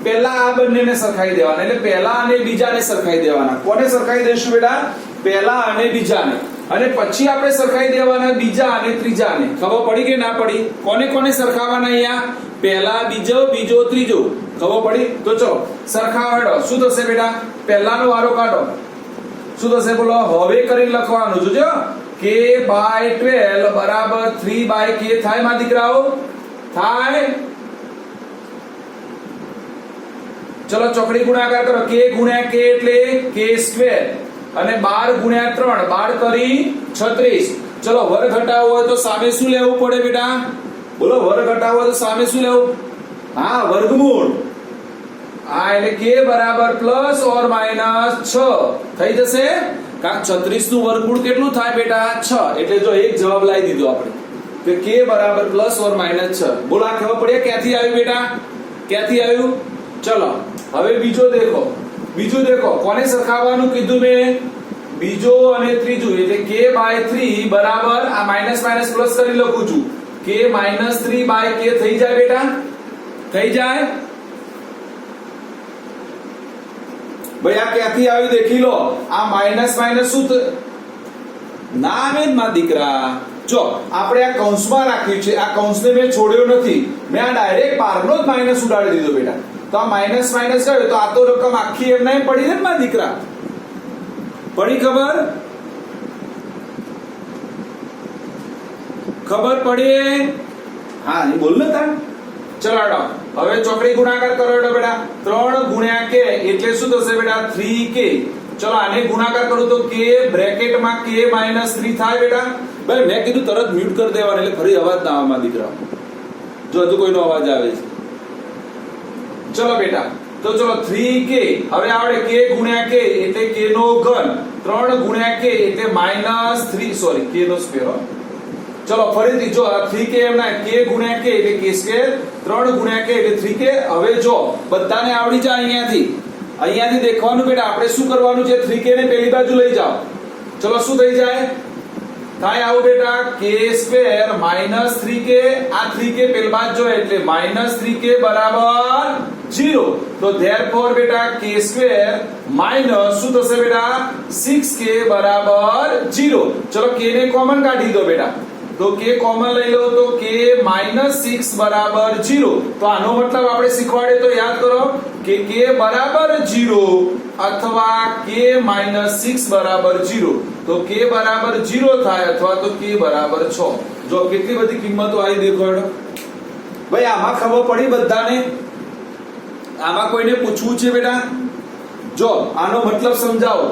પહેલા આ બંનેને સરખાઈ દેવાના, એટલે પહેલા અને બીજાને સરખાઈ દેવાના. કોને સરખાઈ દઈશું બેટા? પહેલા અને બીજાને. અને પછી આપણે સરખાઈ દેવાના બીજા અને ત્રીજાને. ખબર પડી કે ના પડી? કોને કોને સરખાવવાના અહીંયા? પહેલા, બીજો, બીજો, ત્રીજો. ખબર પડી? તો ચલો સરખાવડો. શું થશે બેટા? પહેલાનો વારો કાઢો. શું થશે બોલો? હવે કરીને લખવાનું. જોજો k/12 બરાબર 3/k થાય માં દીકરાઓ? થાય. ચલો ચોકડી ગુણાકાર કરો. k ગુણ્યા k એટલે k² અને 12 ગુણ્યા 3 12 કરી 36. ચલો વર્ગ ઘટાડવો હોય તો સામે શું લેવું પડે બેટા? બોલો વર્ગ ઘટાડવો હોય તો સામે શું લેવું? હા, વર્ગમૂળ. આ એટલે k બરાબર પ્લસ ઓર માઈનસ 6 થઈ જશે. કારણ 36 નું વર્ગમૂળ કેટલું થાય બેટા? 6. એટલે જો એક જવાબ લાવી દીધો આપણે કે k બરાબર પ્લસ ઓર માઈનસ 6. બોલો આ ખબર પડી ક્યાંથી આવ્યું બેટા? ક્યાંથી આવ્યું? ચલો હવે બીજો દેખો. બીજું દેખો કોને સરખાવવાનું કીધું મેં? બીજો અને ત્રીજું. એટલે k/3 બરાબર આ માઈનસ માઈનસ પ્લસ કરી લખું છું. k -3/k થઈ જાય બેટા? થઈ જાય. ભાઈ આ ક્યાંથી આવ્યું દેખી લો. આ માઈનસ માઈનસ શું ના આવે માં દીકરા? જો આપણે આ કૌંસમાં રાખ્યું છે, આ કૌંસને મેં છોડ્યો નથી. મેં આ ડાયરેક્ટ પારનો જ માઈનસ ઉડાડી દીધો બેટા. તો આ માઈનસ માઈનસ ગયો તો આ તો રકમ આખી એમ નહીં પડી ને માં દીકરા? પડી ખબર? ખબર પડી? હા એ બોલ ને તાર. ચલાડો હવે ચોકડી ગુણાકાર કરો બેટા. 3 ગુણ્યા k એટલે શું થશે બેટા? 3k. ચલો આને ગુણાકાર કરું તો k બ્રેકેટમાં k -3 થાય બેટા. ભાઈ મેં કીધું તરત મ્યુટ કરી દેવાનું એટલે ફરી અવાજ ના આવે માં દીકરા. જો હજુ કોઈનો અવાજ આવે છે. ચલો બેટા તો ચલો 3k હવે આવડે. k ગુણ્યા k એટલે k નો ઘન. 3 ગુણ્યા k એટલે -3 સોરી k નો સ્ક્વેર. ચલો ફરીથી જો 3k એમ ના k ગુણ્યા k એટલે k², 3 ગુણ્યા k એટલે 3k. હવે જો બધાને આવડી જાય અહીંયાથી દેખવાનું બેટા. આપણે શું કરવાનું છે? 3k ને પેલી બાજુ લઈ જાઓ. ચલો શું થઈ જાય? થાય આવું બેટા k² - 3k. આ 3k પેલી બાજુ જો એટલે -3k બરાબર 0. તો ધેરફોર બેટા k² માઈનસ શું થશે બેટા? 6k બરાબર 0. ચલો k ને કોમન કાઢી દો બેટા. તો k કોમન લઈ લો તો k -6 બરાબર 0. તો આનો મતલબ આપણે શીખવાડે તો યાદ કરો કે k બરાબર 0 અથવા k -6 બરાબર 0. તો k બરાબર 0 થાય અથવા તો k બરાબર 6. જો કેટલી બધી કિંમતો આવી દેખો. ભાઈ આમાં ખબર પડી બધાને? આમાં કોઈને પૂછવું છે બેટા? જો આનો મતલબ સમજાવો.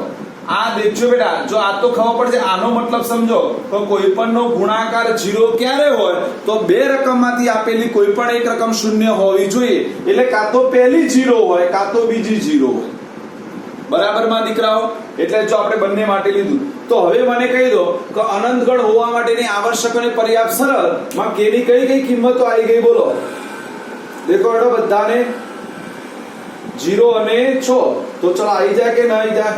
આ દેખજો બેટા. જો આ તો ખબર પડશે. આનો મતલબ સમજો તો કોઈ પણ નો ગુણાકાર 0 ક્યારે હોય? તો બે રકમમાંથી આપેલી કોઈ પણ એક રકમ શૂન્ય હોવી જોઈએ. એટલે કાં તો પહેલી 0 હોય કાં તો બીજી 0 હોય. બરાબર માં દીકરાઓ? એટલે જો આપણે બંને માટે લીધું. તો હવે મને કહી દો કે અનંત ગણ હોવા માટેની આવશ્યક અને પર્યાપ્ત શરત માં k ની કઈ કઈ કિંમતો આવી ગઈ બોલો? દેખો બેટા બધાને 0 અને 6. તો ચલો આવી જાય કે ના આવી જાય?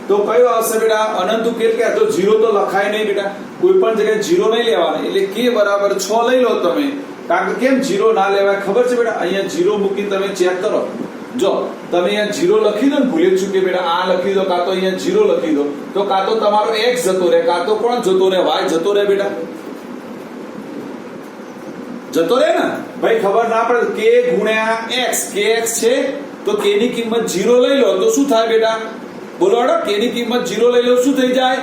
તો કયો આવશે બેટા? અનંત ઉકેલ કે તો 0 તો લખાય નહીં બેટા. કોઈ પણ જગ્યાએ 0 નહીં લેવાનું. એટલે k બરાબર 6 લઈ લો તમે. કારણ કે કેમ 0 ના લેવાય ખબર છે બેટા? અહીંયા 0 મૂકી તમે ચેક કરો. જો તમે અહીંયા 0 લખી દો ને ભૂલી ચૂકે બેટા આ લખી દો કાં તો અહીંયા 0 લખી દો તો કાં તો તમારો x જતો રહે કાં તો કોણ જતો રહે y જતો રહે બેટા જતો રહે ને ભાઈ ખબર ના પડે k ગુણ્યા x kx છે તો k ની કિંમત 0 લઈ લો તો શું થાય બેટા બોલો હડો k ની કિંમત 0 લઈ લો શું થઈ જાય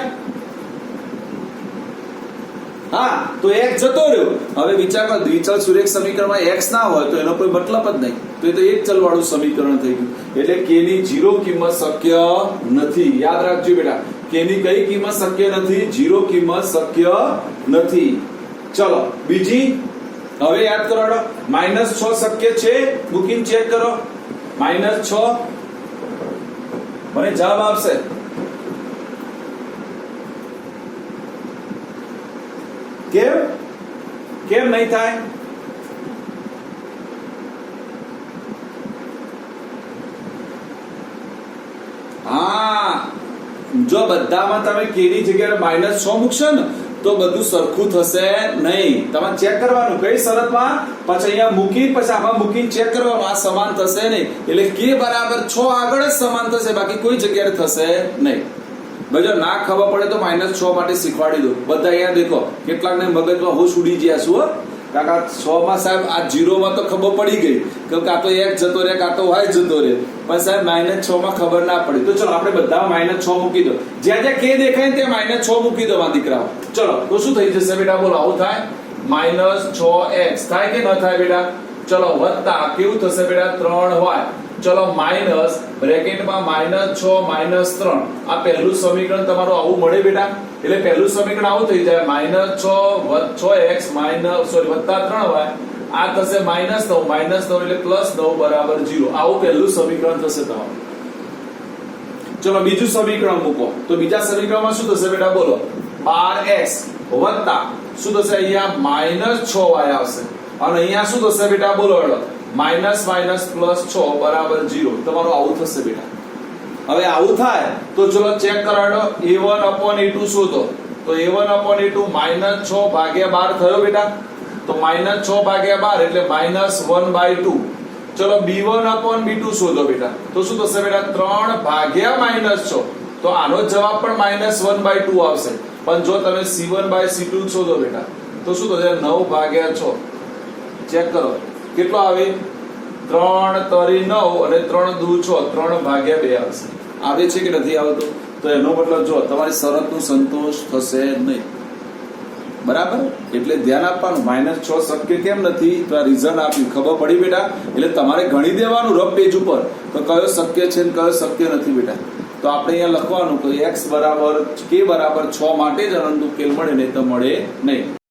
હા તો x જતો રહ્યો હવે વિચારમાં દ્વિચલ સુરેખ સમીકરણમાં x ના હોય તો એનો કોઈ મતલબ જ નહીં તો એ તો એક ચલ વાળું સમીકરણ થઈ ગયું એટલે k ની 0 કિંમત શક્ય નથી યાદ રાખજો બેટા k ની કઈ કિંમત શક્ય નથી 0 કિંમત શક્ય નથી ચલો બીજી હવે યાદ કરો -6 શક્ય છે મૂકીને ચેક કરો -6 મને જવાબ આપશે કેમ નહીં થાય હા જો બધામાં તમે k ની જગ્યાએ -6 મૂકશો ને તો બધું સરખું થશે નહીં તમારે ચેક કરવાનું કઈ શરતમાં પછી અહીંયા મૂકી પછી આમાં મૂકીને ચેક કરવાનું આ સમાન થશે નહીં એટલે k બરાબર 6 આગળ જ સમાન થશે બાકી કોઈ જગ્યાએ થશે નહીં ભાઈ જો ના ખબર પડે તો -6 માટે શીખવાડી દો બધા અહીંયા દેખો કેટલાકને મગજમાં હોશ ઉડી ગયા શું કાકા 6 માં સાહેબ આ 0 માં તો ખબર પડી ગઈ કે કાં તો x જતો રહે કાં તો y જતો રહે પણ સાહેબ -6 માં ખબર ના પડી તો ચલો આપણે બધામાં -6 મૂકી દો જ્યાં જ્યાં k દેખાય ને ત્યાં -6 મૂકી દો માં દીકરાઓ ચલો તો શું થઈ જશે બેટા બોલો આવું થાય -6x થાય કે ન થાય બેટા ચલો વત્તા કેવું થશે બેટા 3y ચલો માઈનસ બ્રેકેટમાં -6 -3 આ પહેલું સમીકરણ તમારું આવું મળે બેટા એટલે પહેલું સમીકરણ આવું થઈ જાય -6x વત્તા 3y આ થશે -9 એટલે +9 બરાબર 0 આવું પહેલું સમીકરણ થશે તમારું ચલો બીજું સમીકરણ મૂકો તો બીજા સમીકરણમાં શું થશે બેટા બોલો 12x વત્તા શું થશે અહીંયા -6y આવશે અને અહીંયા શું થશે બેટા બોલો માઇનસ +6 બરાબર 0 તમારું આવું થશે બેટા હવે આવું થાય તો ચલો ચેક કરાડો a1/a2 શોધો તો a1/a2 -6 ભાગ્યા 12 થયો બેટા તો -6 ભાગ્યા 12 એટલે -1/2 ચલો b1/b2 શોધો બેટા તો શું થશે બેટા 3 ભાગ્યા -6 તો આનો જવાબ પણ -1/2 આવશે પણ જો તમે c1/c2 શોધો બેટા તો શું થશે 9 ભાગ્યા 6 ચેક કરો કેટલો આવે 3 તરી 9 અને 3 દુ 6 3 ભાગ્યા 2 આવશે આવે છે કે નથી આવતો તો એનો મતલબ જો તમારી શરતનું સંતોષ થશે નહીં બરાબર એટલે ધ્યાન આપવાનું -6 શક્ય કેમ નથી તો આ રીઝન આપ્યું ખબર પડી બેટા એટલે તમારે ગણી દેવાનું રફ પેજ ઉપર તો કયો શક્ય છે ને કયો શક્ય નથી બેટા તો આપણે અહીંયા લખવાનું કે x બરાબર k બરાબર 6 માટે જ અનંત ઉકેલ મળે નહીં તો મળે નહીં